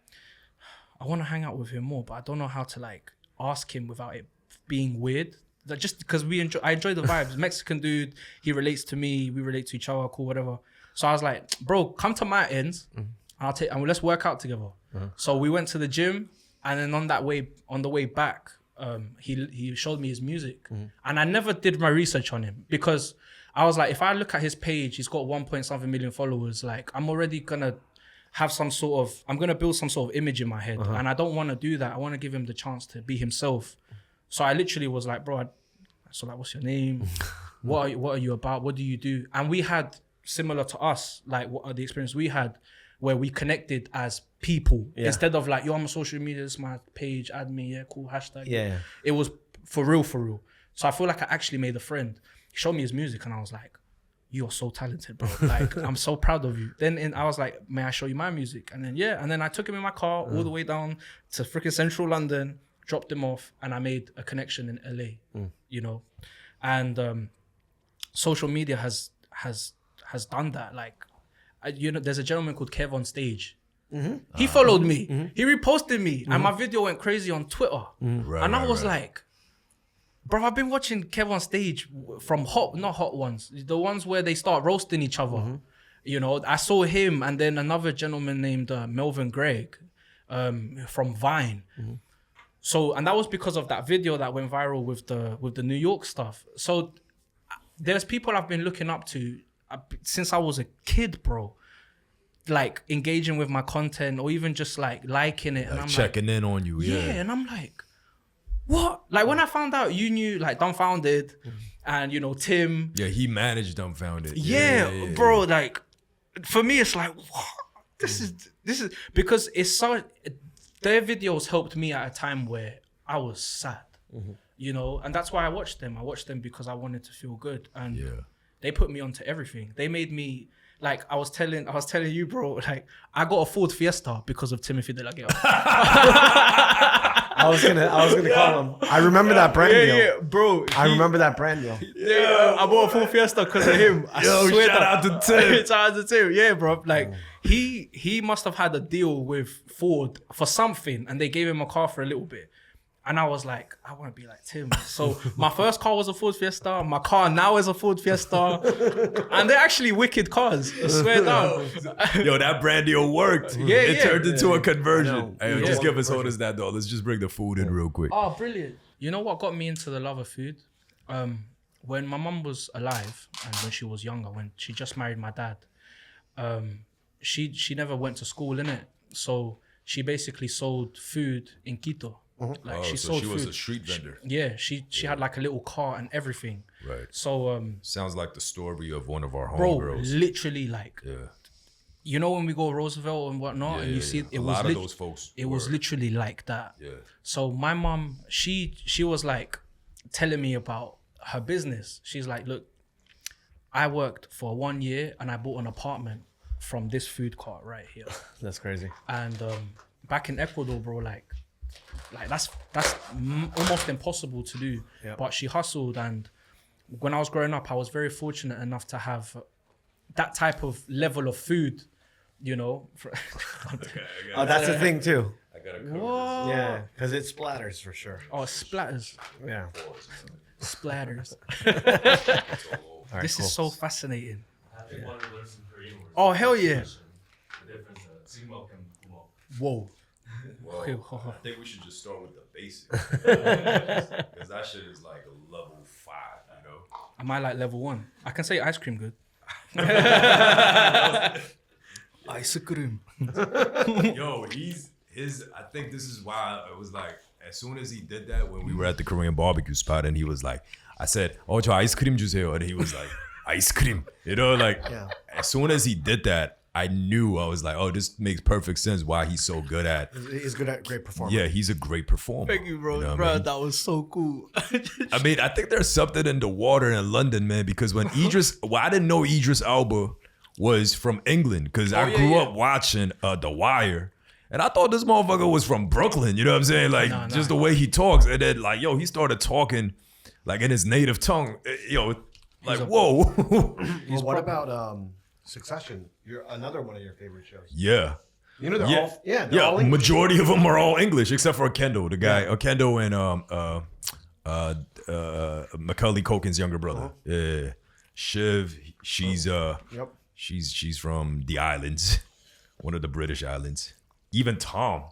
I want to hang out with him more, but I don't know how to like ask him without it being weird. Just because I enjoy the vibes. Mexican dude, he relates to me, we relate to each other, cool, whatever. So I was like, bro, come to my ends, and let's work out together. So we went to the gym, and then on the way back, he showed me his music, and I never did my research on him because I was like, if I look at his page, he's got 1.something million followers. Like, I'm already gonna have I'm gonna build some sort of image in my head, and I don't want to do that. I want to give him the chance to be himself. So I literally was like, bro, what's your name? What are you about? What do you do? And we had, similar to us, like what are the experience we had where we connected as people instead of like, yo, I'm on social media, this is my page, add me, cool, hashtag. Yeah. It was for real. So I feel like I actually made a friend. He showed me his music and I was like, you are so talented, bro. Like, I'm so proud of you. Then I was like, may I show you my music? And then I took him in my car all the way down to freaking central London, dropped him off, and I made a connection in LA, and social media has done that. Like, there's a gentleman called Kev on stage. He followed me, he reposted me, and my video went crazy on Twitter. And I was like, Bro, I've been watching Kev on stage from not hot ones, the ones where they start roasting each other. You know, I saw him and then another gentleman named Melvin Gregg from Vine. So, and that was because of that video that went viral with the New York stuff. So there's people I've been looking up to since I was a kid, bro. Like engaging with my content or even just like liking it. And I'm checking in on you, yeah. And I'm like, what? Like when I found out you knew like Dumbfounded and you know Tim. Yeah, he managed Dumbfounded. Yeah, bro. Like for me, it's like, what? This is because it's so. Their videos helped me at a time where I was sad, you know, and that's why I watched them. I watched them because I wanted to feel good, and they put me onto everything. They made me like I was telling you, bro. Like I got a Ford Fiesta because of Timothy De La Ghetto. I was gonna call him. I remember that brand deal. Yeah, bro. I remember that brand deal. Yeah, I bought a Ford Fiesta because of him. I swear shout out to Tim. Shout out to Tim. Yeah, bro. Like he must have had a deal with Ford for something, and they gave him a car for a little bit. And I was like, I want to be like Tim. So my first car was a Ford Fiesta. My car now is a Ford Fiesta. And they're actually wicked cars. I swear down. Yo, that brand deal worked. Yeah, it yeah. turned into a conversion. Hey, Yeah. just give us holders that though. Let's just bring the food in real quick. Oh, brilliant. You know what got me into the love of food? When my mum was alive and when she was younger, when she just married my dad, she never went to school, innit? So she basically sold food in Quito. Like she sold she food. was a street vendor. She had like a little car and everything. Right. So Sounds like the story of one of our bro, homegirls. literally like you know when we go Roosevelt and whatnot, and you see it a was lot of those folks. it was literally like that. Yeah. So my mom, she was like telling me about her business. She's like, look, I worked for 1 year and I bought an apartment from this food cart right here. That's crazy. And back in Ecuador, bro, like that's almost impossible to do. Yeah. But she hustled, and when I was growing up, I was very fortunate enough to have that type of level of food, you know. That's the thing too. I gotta cover Whoa. Yeah, because it splatters for sure. Oh, splatters. Yeah. Splatters. All right, This cool. is so fascinating. I wanted to learn some Korean words. Oh, hell yeah. The difference sigmok and kumok. Whoa. Well, Okay, hold on. I think we should just start with the basics. Because that shit is like a level 5, you know? Am I like level 1? I can say ice cream good. Ice cream. Yo, I think this is why it was like, as soon as he did that, when we were at the Korean barbecue spot, and he was like, I said, oh, 저 ice cream 주세요. And he was like, ice cream. You know, like, as soon as he did that, I knew, I was like, oh, this makes perfect sense why he's so good at. He's good at great performance. Yeah, he's a great performer. Thank you, bro. know what Bro, I mean? that was so cool. I mean, I think there's something in the water in London, man, because when I didn't know Idris Elba was from England, because I grew up watching The Wire. And I thought this motherfucker was from Brooklyn, you know what I'm saying? Like, just the way he talks. And then, like, yo, he started talking, like, in his native tongue. Yo, like, whoa. Well, what about Succession? You're another one of your favorite shows. Yeah. You know, they're Yeah. all they're all English. Majority of them are all English, except for Kendall, the guy. Kendall and Macaulay Culkin's younger brother. Yeah. Shiv, she's she's from the islands, one of the British islands. Even Tom.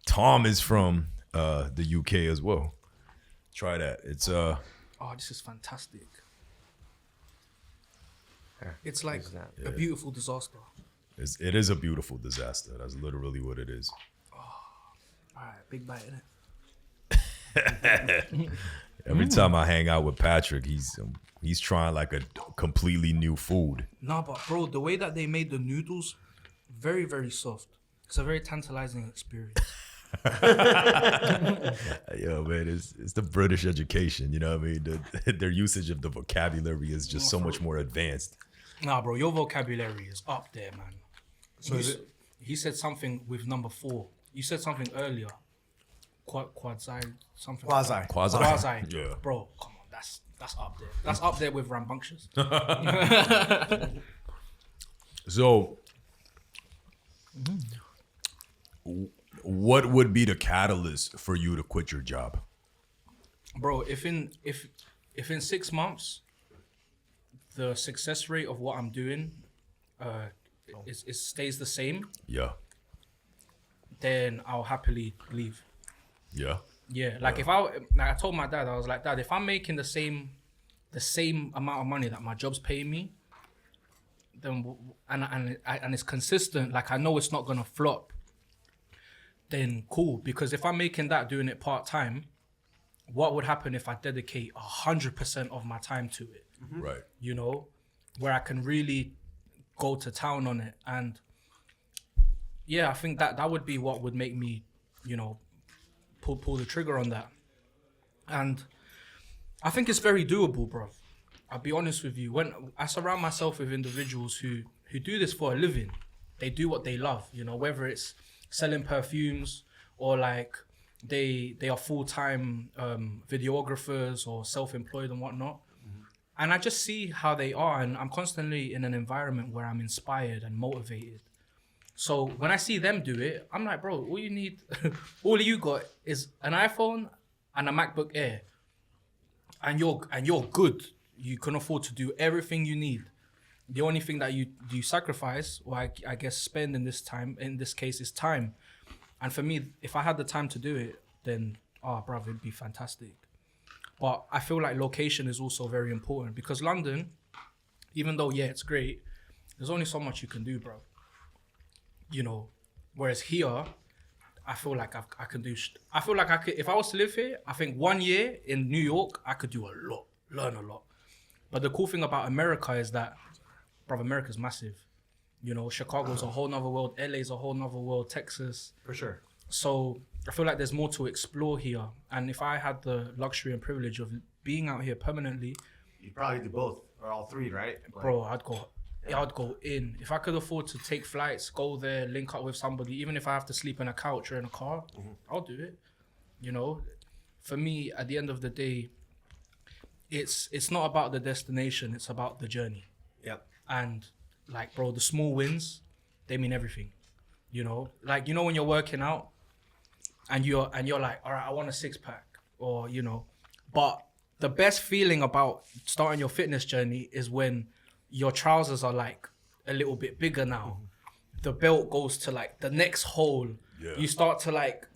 Tom is from the UK as well. Try that. It's Oh, this is fantastic. It's like a beautiful disaster. it is a beautiful disaster. That's literally what it is. All right, big bite in it. Every time I hang out with Patrick, he's trying like a completely new food. No, but bro, the way that they made the noodles, very, very soft. It's a very tantalizing experience. Yo, man, it's the British education. You know what I mean? Their usage of the vocabulary is just so much more advanced. Nah, bro, your vocabulary is up there, man. So he said something with number 4. You said something earlier. Quasi, something. Quasi. Quasi. Yeah. Bro, come on, that's up there. That's up there with rambunctious. So, what would be the catalyst for you to quit your job? bro, if in 6 months the success rate of what I'm doing is stays the same, Yeah. then I'll happily leave. Yeah. Yeah, like if I told my dad, I was like, Dad, if I'm making the same amount of money that my job's paying me, then and it's consistent, like I know it's not gonna flop, then cool. Because if I'm making that doing it part time, what would happen if I dedicate 100% of my time to it? Right. You know, where I can really go to town on it. And yeah, I think that would be what would make me, you know, pull the trigger on that. And I think it's very doable, bro. I'll be honest with you. When I surround myself with individuals who do this for a living, they do what they love, you know, whether it's selling perfumes or like they are full-time videographers or self-employed and whatnot. And I just see how they are, and I'm constantly in an environment where I'm inspired and motivated. So when I see them do it, I'm like, bro, all you need, all you got is an iPhone and a MacBook Air, and you're good. You can afford to do everything you need. The only thing that you sacrifice, or I guess spend in this case, is time. And for me, if I had the time to do it, then bruv, it'd be fantastic. But I feel like location is also very important, because London, even though it's great, there's only so much you can do, bro. You know, whereas here, I feel like I can do. I feel like I could, if I was to live here, I think 1 year in New York, I could do a lot, learn a lot. But the cool thing about America is that, bro, America's massive. You know, Chicago's a whole nother world, LA's a whole nother world, Texas. For sure. So I feel like there's more to explore here. And if I had the luxury and privilege of being out here permanently, You'd probably do both or all three, right? bro, I'd go in. If I could afford to take flights, go there, link up with somebody, even if I have to sleep in a couch or in a car, I'll do it. You know, for me, at the end of the day, it's not about the destination, it's about the journey. Yep. And like, bro, the small wins, they mean everything. You know, like, you know, when you're working out and you're like, all right, I want a 6-pack, or, you know, but the best feeling about starting your fitness journey is when your trousers are like a little bit bigger now. The belt goes to like the next hole. Yeah. You start to like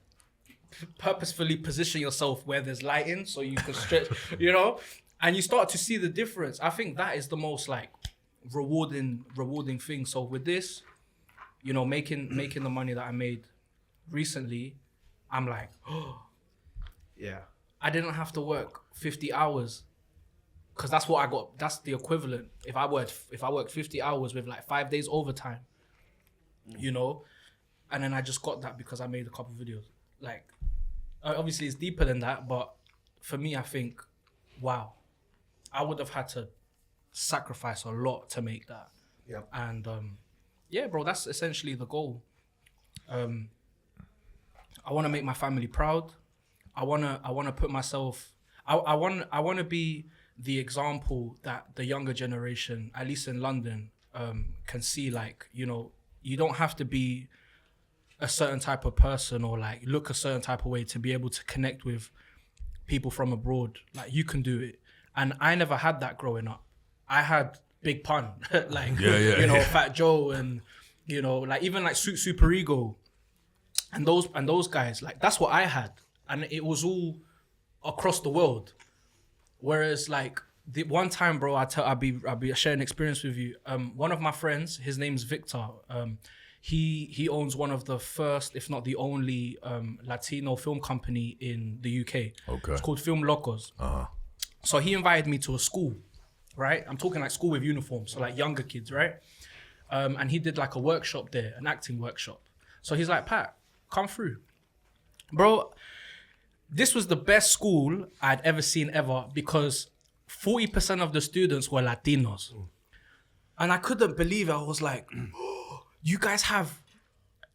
purposefully position yourself where there's lighting so you can stretch, you know, and you start to see the difference. I think that is the most like rewarding thing. So with this, you know, making the money that I made recently, I'm like, oh, Yeah. I didn't have to work 50 hours, because that's what I got. That's the equivalent. If I worked 50 hours with like 5 days overtime, you know, and then I just got that because I made a couple videos. Like, obviously it's deeper than that, but for me, I think, wow, I would have had to sacrifice a lot to make that. Yeah. And yeah, bro, that's essentially the goal. I want to make my family proud. I want to put myself, I want to be the example that the younger generation, at least in London, can see. Like, you know, you don't have to be a certain type of person or like look a certain type of way to be able to connect with people from abroad. Like, you can do it. And I never had that growing up. I had Big Pun, like, you know, Fat Joe, and, you know, like even like Super Ego and those guys. Like, that's what I had. And it was all across the world. Whereas like the one time, bro, I'll be sharing experience with you. One of my friends, his name's Victor. He owns one of the first, if not the only, Latino film company in the UK. Okay. It's called Film Locos. So he invited me to a school, right? I'm talking like school with uniforms, so like younger kids, right? And he did like a workshop there, an acting workshop. So he's like, Pat, come through. Bro, this was the best school I'd ever seen ever, because 40% of the students were Latinos. And I couldn't believe it. I was like, oh, you guys have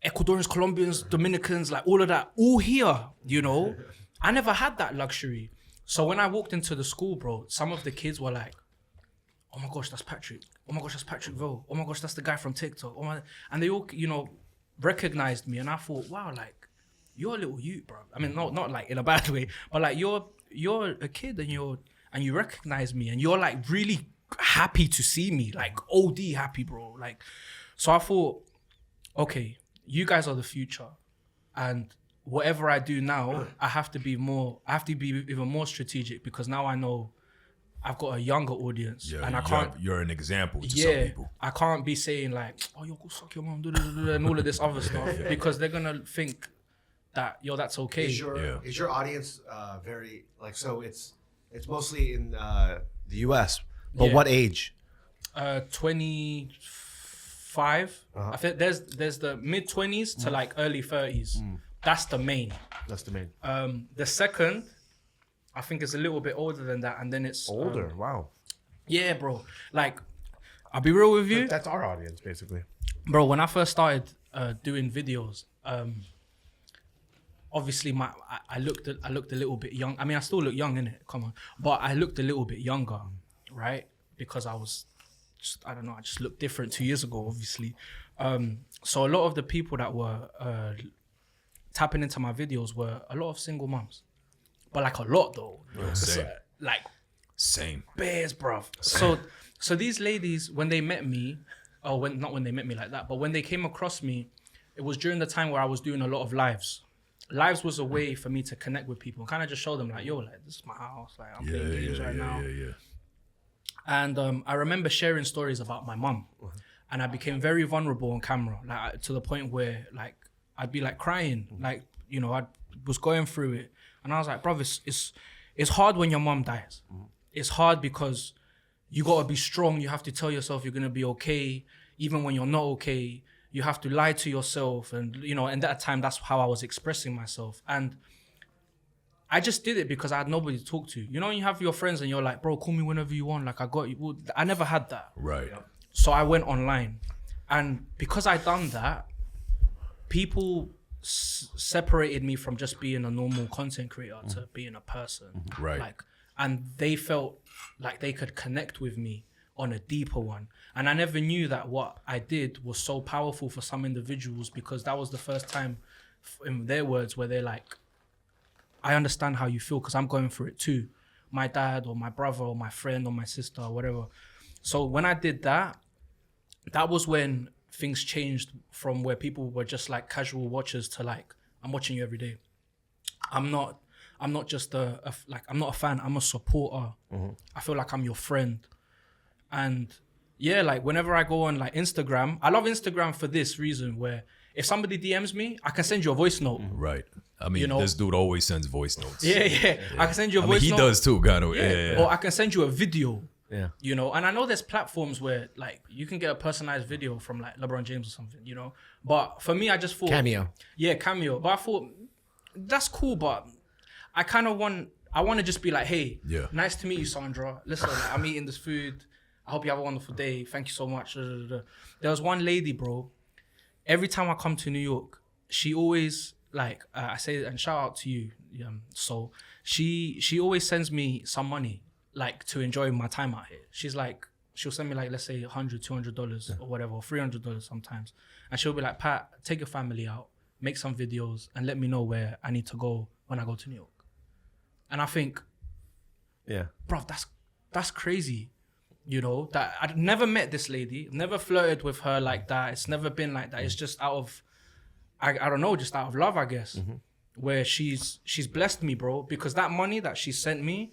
Ecuadorians, Colombians, Dominicans, like all of that, all here, you know? I never had that luxury. So when I walked into the school, bro, some of the kids were like, oh my gosh, that's Patrick. Oh my gosh, that's Patrick Vo. Oh my gosh, that's the guy from TikTok. Oh my, and they all, you know, recognized me. And I thought, wow, like, you're a little youth, bro. I mean, not like in a bad way, but like you're you're a kid and you recognize me and you're like really happy to see me, like OD happy, bro. Like, so I thought, okay, you guys are the future, and whatever I do now, I have to be even more strategic, because now I know I've got a younger audience, and I can't. You're an example to some people. I can't be saying like, "Oh, yo, go suck your mom," and all of this other stuff, because they're gonna think that that's okay. Is your audience very like, so it's mostly in the US, but Yeah. what age? 25. I think there's the mid 20s to like early 30s. That's the main. That's the main. The second, I think, is a little bit older than that, and then it's Older. Wow. Yeah, bro. Like, I'll be real with you, That's our audience, basically. bro. When I first started doing videos, obviously I looked a little bit young. I mean, I still look young, innit? Come on, but I looked a little bit younger, right? Because I was just, I don't know, I just looked different 2 years ago, obviously. So a lot of the people that were tapping into my videos were a lot of single moms, but like a lot though. Same. Like Same. bears, bruv. So these ladies, when they met me, not when they met me like that, but when they came across me, it was during the time where I was doing a lot of lives. Lives was a way for me to connect with people and kind of just show them like, yo, like, this is my house, like, I'm playing games right now. And I remember sharing stories about my mum, and I became very vulnerable on camera, like to the point where like I'd be like crying, like, you know, I was going through it, and I was like, bro, it's hard when your mum dies. It's hard because you gotta be strong. You have to tell yourself you're gonna be okay, even when you're not okay. You have to lie to yourself, and you know, and at that time, that's how I was expressing myself. And I just did it because I had nobody to talk to. You know, you have your friends and you're like, bro, call me whenever you want. Like, I got you. Well, I never had that. Right. So I went online. And because I done that, people separated me from just being a normal content creator to being a person. Right. Like, and they felt like they could connect with me on a deeper one. And I never knew that what I did was so powerful for some individuals, because that was the first time, in their words, where they're like, I understand how you feel because I'm going through it too. My dad or my brother or my friend or my sister or whatever. So when I did that, that was when things changed from where people were just like casual watchers to like, I'm watching you every day. I'm not just I'm not a fan, I'm a supporter. I feel like I'm your friend. And yeah, like whenever I go on like Instagram, I love Instagram for this reason, where if somebody DMs me, I can send you a voice note. Right. I mean, You know? this dude always sends voice notes. Yeah. I can send you a voice he note. does too, kind of. Yeah. Or I can send you a video. Yeah. You know, and I know there's platforms where like you can get a personalized video from like LeBron James or something, you know. But for me, I just thought Cameo. Yeah, Cameo. But I thought that's cool, but I kind of want to just be like, hey, nice to meet you, Sandra. Listen, like, I'm eating this food. I hope you have a wonderful day. Thank you so much. There was one lady, bro. Every time I come to New York, she always like I say, and shout out to you. So she always sends me some money, like to enjoy my time out here. She's like, she'll send me like, let's say $100, $200 or whatever, or $300 sometimes. And she'll be like, Pat, take your family out, make some videos and let me know where I need to go when I go to New York. And I think, Yeah. bro, that's crazy. You know, that I'd never met this lady, never flirted with her like that. It's never been like that. It's just out of, I don't know, just out of love, I guess. Where she's blessed me, bro, because that money that she sent me,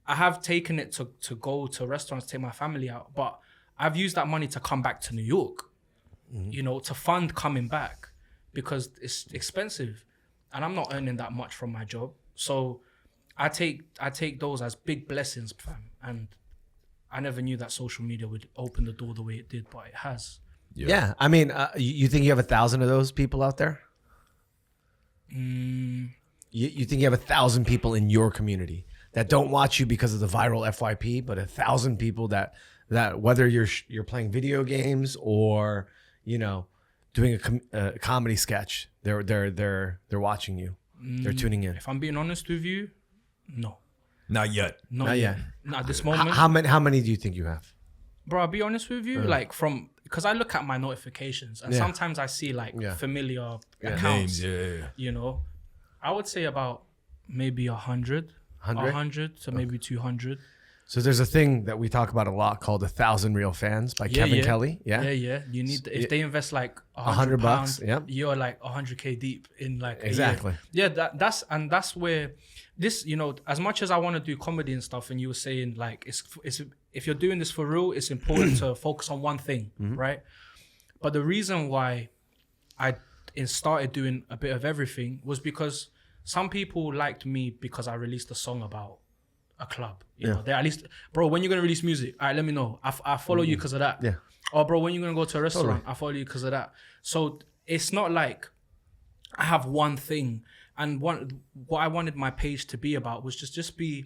I have taken it to go to restaurants, take my family out, but I've used that money to come back to New York, you know, to fund coming back, because it's expensive and I'm not earning that much from my job. So I take those as big blessings, fam. And I never knew that social media would open the door the way it did, but it has. Yeah. I mean, you think you have 1,000 of those people out there? You think you have 1,000 people in your community that don't watch you because of the viral FYP, but 1,000 people that whether you're playing video games or, you know, doing a comedy sketch, they're watching you. They're tuning in. If I'm being honest with you, no. Not yet. Not yet. Not at this moment. How many do you think you have? Bro, I'll be honest with you, like because I look at my notifications and sometimes I see like familiar accounts, Names, you know. I would say about maybe 100, 100 to maybe 200. So there's a thing that we talk about a lot called 1,000 Real Fans by Kevin Kelly. Yeah. You need if they invest like $100 pounds, yep. you're like 100K deep in like a Exactly. year. Yeah, that's where this, you know, as much as I want to do comedy and stuff, and you were saying like it's if you're doing this for real, it's important to focus on one thing, right? But the reason why I started doing a bit of everything was because some people liked me because I released a song about a club. You know, they at least, bro, when you're gonna release music, all right, let me know. I follow you because of that. Yeah. Or bro, when you're gonna go to a restaurant, Totally. I follow you because of that. So it's not like I have one thing. And what I wanted my page to be about was just be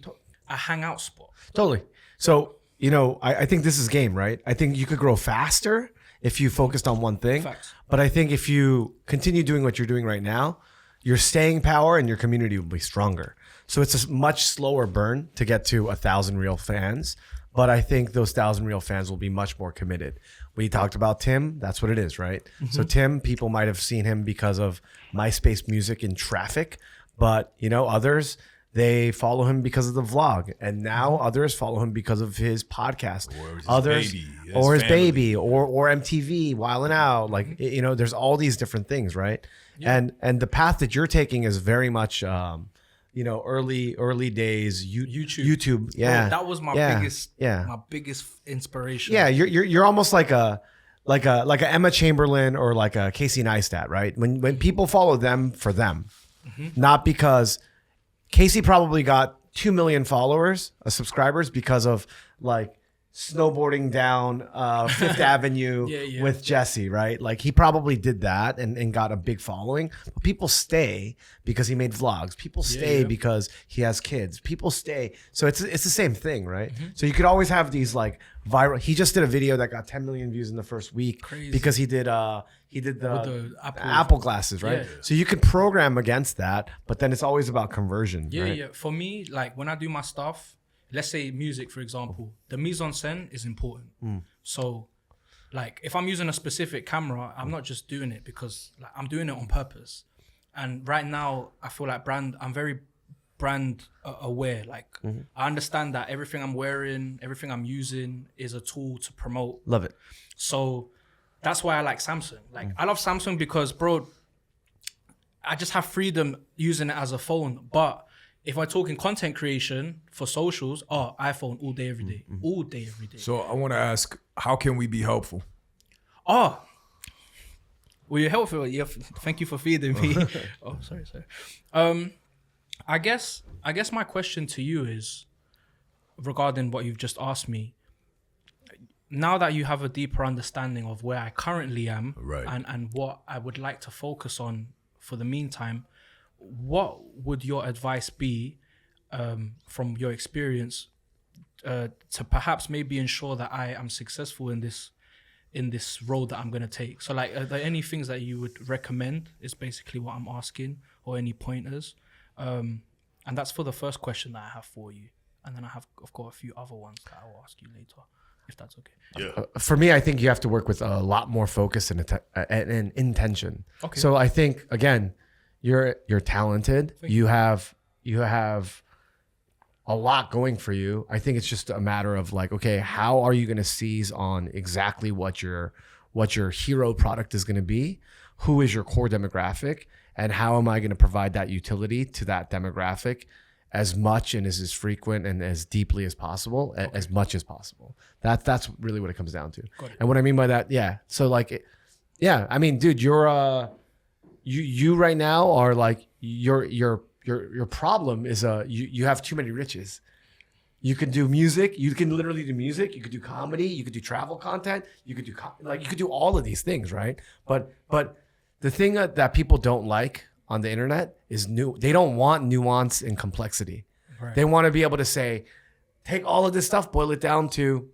a hangout spot. Totally. So, you know, I think this is game, right? I think you could grow faster if you focused on one thing. Facts. But I think if you continue doing what you're doing right now, your staying power and your community will be stronger. So it's a much slower burn to get to 1,000 real fans. But I think those 1,000 real fans will be much more committed. We talked about Tim. That's what it is, right? So Tim, people might have seen him because of MySpace music in traffic. But, you know, others, they follow him because of the vlog. And now others follow him because of his podcast. Or his others, baby, his or his family. baby, or MTV, Wildin' Out. Like, you know, there's all these different things, right? And the path that you're taking is very much, you know, early days YouTube. Yeah, Bro, that was my biggest inspiration. Yeah, you're almost like a Emma Chamberlain or like a Casey Neistat, right? When people follow them for them, not because Casey probably got 2 million followers, subscribers because of like snowboarding down Fifth Avenue with Jesse, right? Like he probably did that and got a big following. But people stay because he made vlogs. People stay because he has kids. People stay. So it's the same thing, right? So you could always have these like viral. He just did a video that got 10 million views in the first week because he did the Apple glasses, right? Yeah. So you could program against that, but then it's always about conversion. Yeah, right? yeah. For me, like when I do my stuff, let's say music, for example, the mise en scène is important. So like if I'm using a specific camera, I'm not just doing it because like I'm doing it on purpose. And right now I feel like I'm very brand aware. Like I understand that everything I'm wearing, everything I'm using is a tool to promote. Love it. So that's why I like Samsung. Like I love Samsung because, bro, I just have freedom using it as a phone. But if we're talking content creation for socials, iPhone all day, every day. All day, every day. So I want to ask, how can we be helpful? Well, you're helpful. Yeah, thank you for feeding me. Sorry. I guess my question to you is regarding what you've just asked me. Now that you have a deeper understanding of where I currently am Right. and what I would like to focus on for the meantime, what would your advice be from your experience to perhaps maybe ensure that I am successful in this road that I'm going to take? So like, are there any things that you would recommend is basically what I'm asking, or any pointers? And that's for the first question that I have for you. And then I've got a few other ones that I will ask you later, if that's okay. For me, I think you have to work with a lot more focus and intention. Okay. So I think again, you're talented. You have a lot going for you. I think it's just a matter of like, okay, how are you going to seize on exactly what your hero product is going to be? Who is your core demographic? And how am I going to provide that utility to that demographic as much and as frequent and as deeply as possible, as much as possible? That's really what it comes down to. And what I mean by that, so like, I mean, dude, you're you right now are like your problem is you have too many riches. You can do music. You can literally do music. You could do comedy. You could do travel content. You could do you could do all of these things, right? But the thing that people don't like on the internet is they don't want nuance and complexity. Right. They want to be able to say, take all of this stuff, boil it down to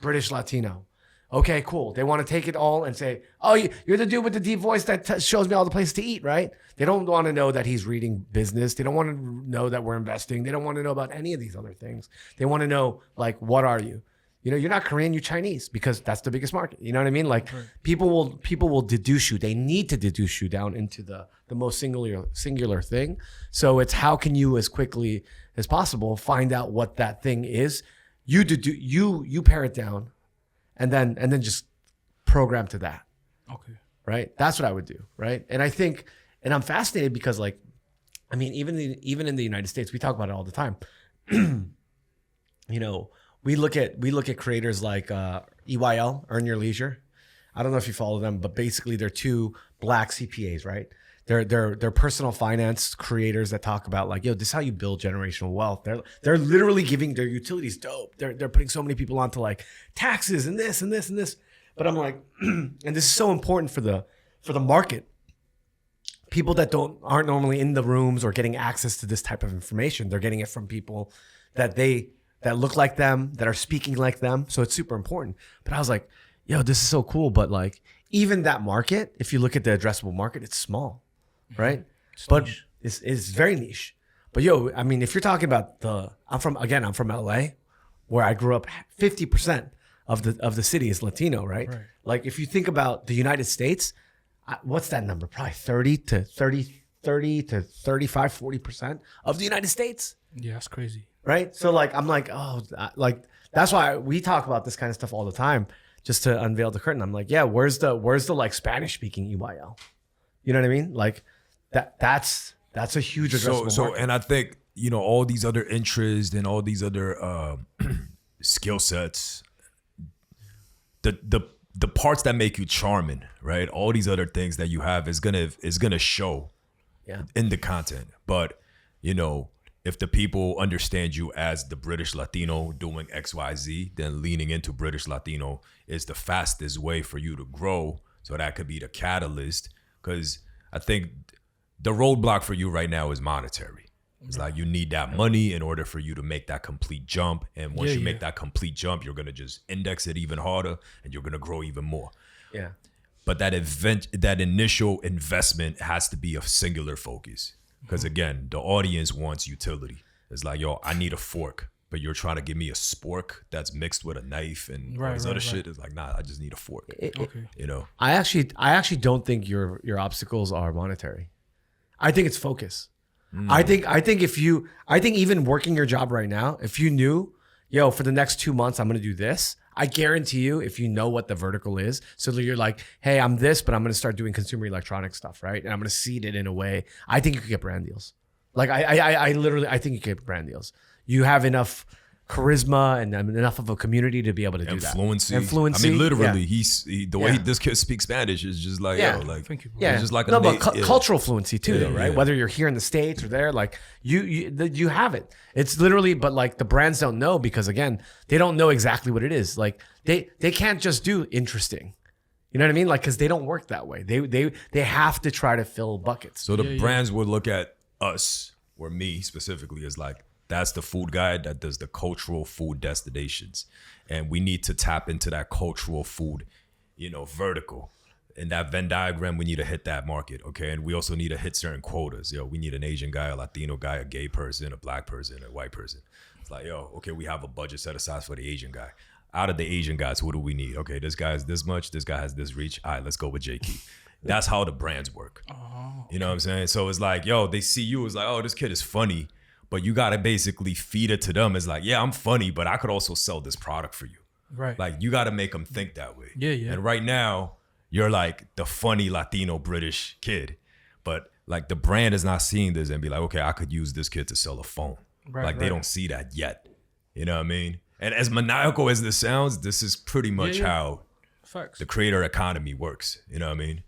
British Latino. Okay, cool. They want to take it all and say, oh, you're the dude with the deep voice that shows me all the places to eat, right? They don't want to know that he's reading business. They don't want to know that we're investing. They don't want to know about any of these other things. They want to know, like, what are you? You know, you're not Korean, you're Chinese because that's the biggest market. You know what I mean? Like people will deduce you. They need to deduce you down into the most singular thing. So it's how can you as quickly as possible find out what that thing is. You pare it down, and then just program to that. Okay. Right? That's what I would do. Right? And I think, and I'm fascinated because like, I mean, even in the United States, we talk about it all the time. You know, we look at creators like EYL, Earn Your Leisure. I don't know if you follow them, but basically they're two black CPAs, right? They're personal finance creators that talk about like, yo, this is how you build generational wealth. They're literally giving their utilities dope. They're putting so many people onto like taxes and this and this and this. But I'm like, and this is so important for the market. People that aren't normally in the rooms or getting access to this type of information, they're getting it from people that look like them, that are speaking like them. So it's super important. But I was like, yo, this is so cool. But like, even that market, if you look at the addressable market, it's small, right? But it's very niche. But yo, I mean, if you're talking about I'm from LA, where I grew up. 50% of the city is Latino, right? Like if you think about the United States, what's that number? Probably 30 to 35, 40% of the United States. Yeah, that's crazy. Right? So like, I'm like, oh, like that's why we talk about this kind of stuff all the time, just to unveil the curtain. I'm like, yeah, where's the like Spanish speaking EYL? You know what I mean? Like that's a huge addressable market. And I think, you know, all these other interests and all these other skill sets, the parts that make you charming, right? All these other things that you have is gonna show in the content. But, you know, if the people understand you as the British Latino doing XYZ, then leaning into British Latino is the fastest way for you to grow. So that could be the catalyst. Because I think the roadblock for you right now is monetary. It's like you need that money in order for you to make that complete jump. And once you make that complete jump, you're going to just index it even harder and you're going to grow even more. Yeah. But that initial investment has to be a singular focus. Because again, the audience wants utility. It's like, yo, I need a fork, but you're trying to give me a spork that's mixed with a knife and all this other shit. It's like, nah, I just need a fork. You know, I actually don't think your obstacles are monetary. I think it's focus. I think even working your job right now, if you knew, yo, for the next 2 months, I'm going to do this. I guarantee you, if you know what the vertical is, so that you're like, hey, I'm this, but I'm going to start doing consumer electronic stuff, right? And I'm going to seed it in a way. I think you could get brand deals. Like I literally think you could get brand deals. You have enough charisma and enough of a community to be able to do that. Influency. I mean, literally, the way this kid speaks Spanish is just like, yo, like, Thank you, bro. Yeah, it's just like cultural fluency too, though, right? Whether you're here in the States or there, like you have it. It's literally, but like the brands don't know because again, they don't know exactly what it is. Like they can't just do interesting. You know what I mean? Like because they don't work that way. They have to try to fill buckets. So the brands would look at us or me specifically as like, that's the food guy that does the cultural food destinations. And we need to tap into that cultural food, you know, vertical. In that Venn diagram, we need to hit that market, okay? And we also need to hit certain quotas. Yo, we need an Asian guy, a Latino guy, a gay person, a black person, a white person. It's like, yo, okay, we have a budget set aside for the Asian guy. Out of the Asian guys, what do we need? Okay, this guy has this much, this guy has this reach. All right, let's go with J-Key. That's how the brands work. You know what I'm saying? So it's like, yo, they see you, it's like, oh, this kid is funny. But you got to basically feed it to them. It's like, yeah, I'm funny, but I could also sell this product for you. Right. Like, you got to make them think that way. Yeah. And right now, you're like the funny Latino British kid. But like the brand is not seeing this and be like, okay, I could use this kid to sell a phone. Right, they don't see that yet. You know what I mean? And as maniacal as this sounds, this is pretty much how Facts. the creator economy works. You know what I mean?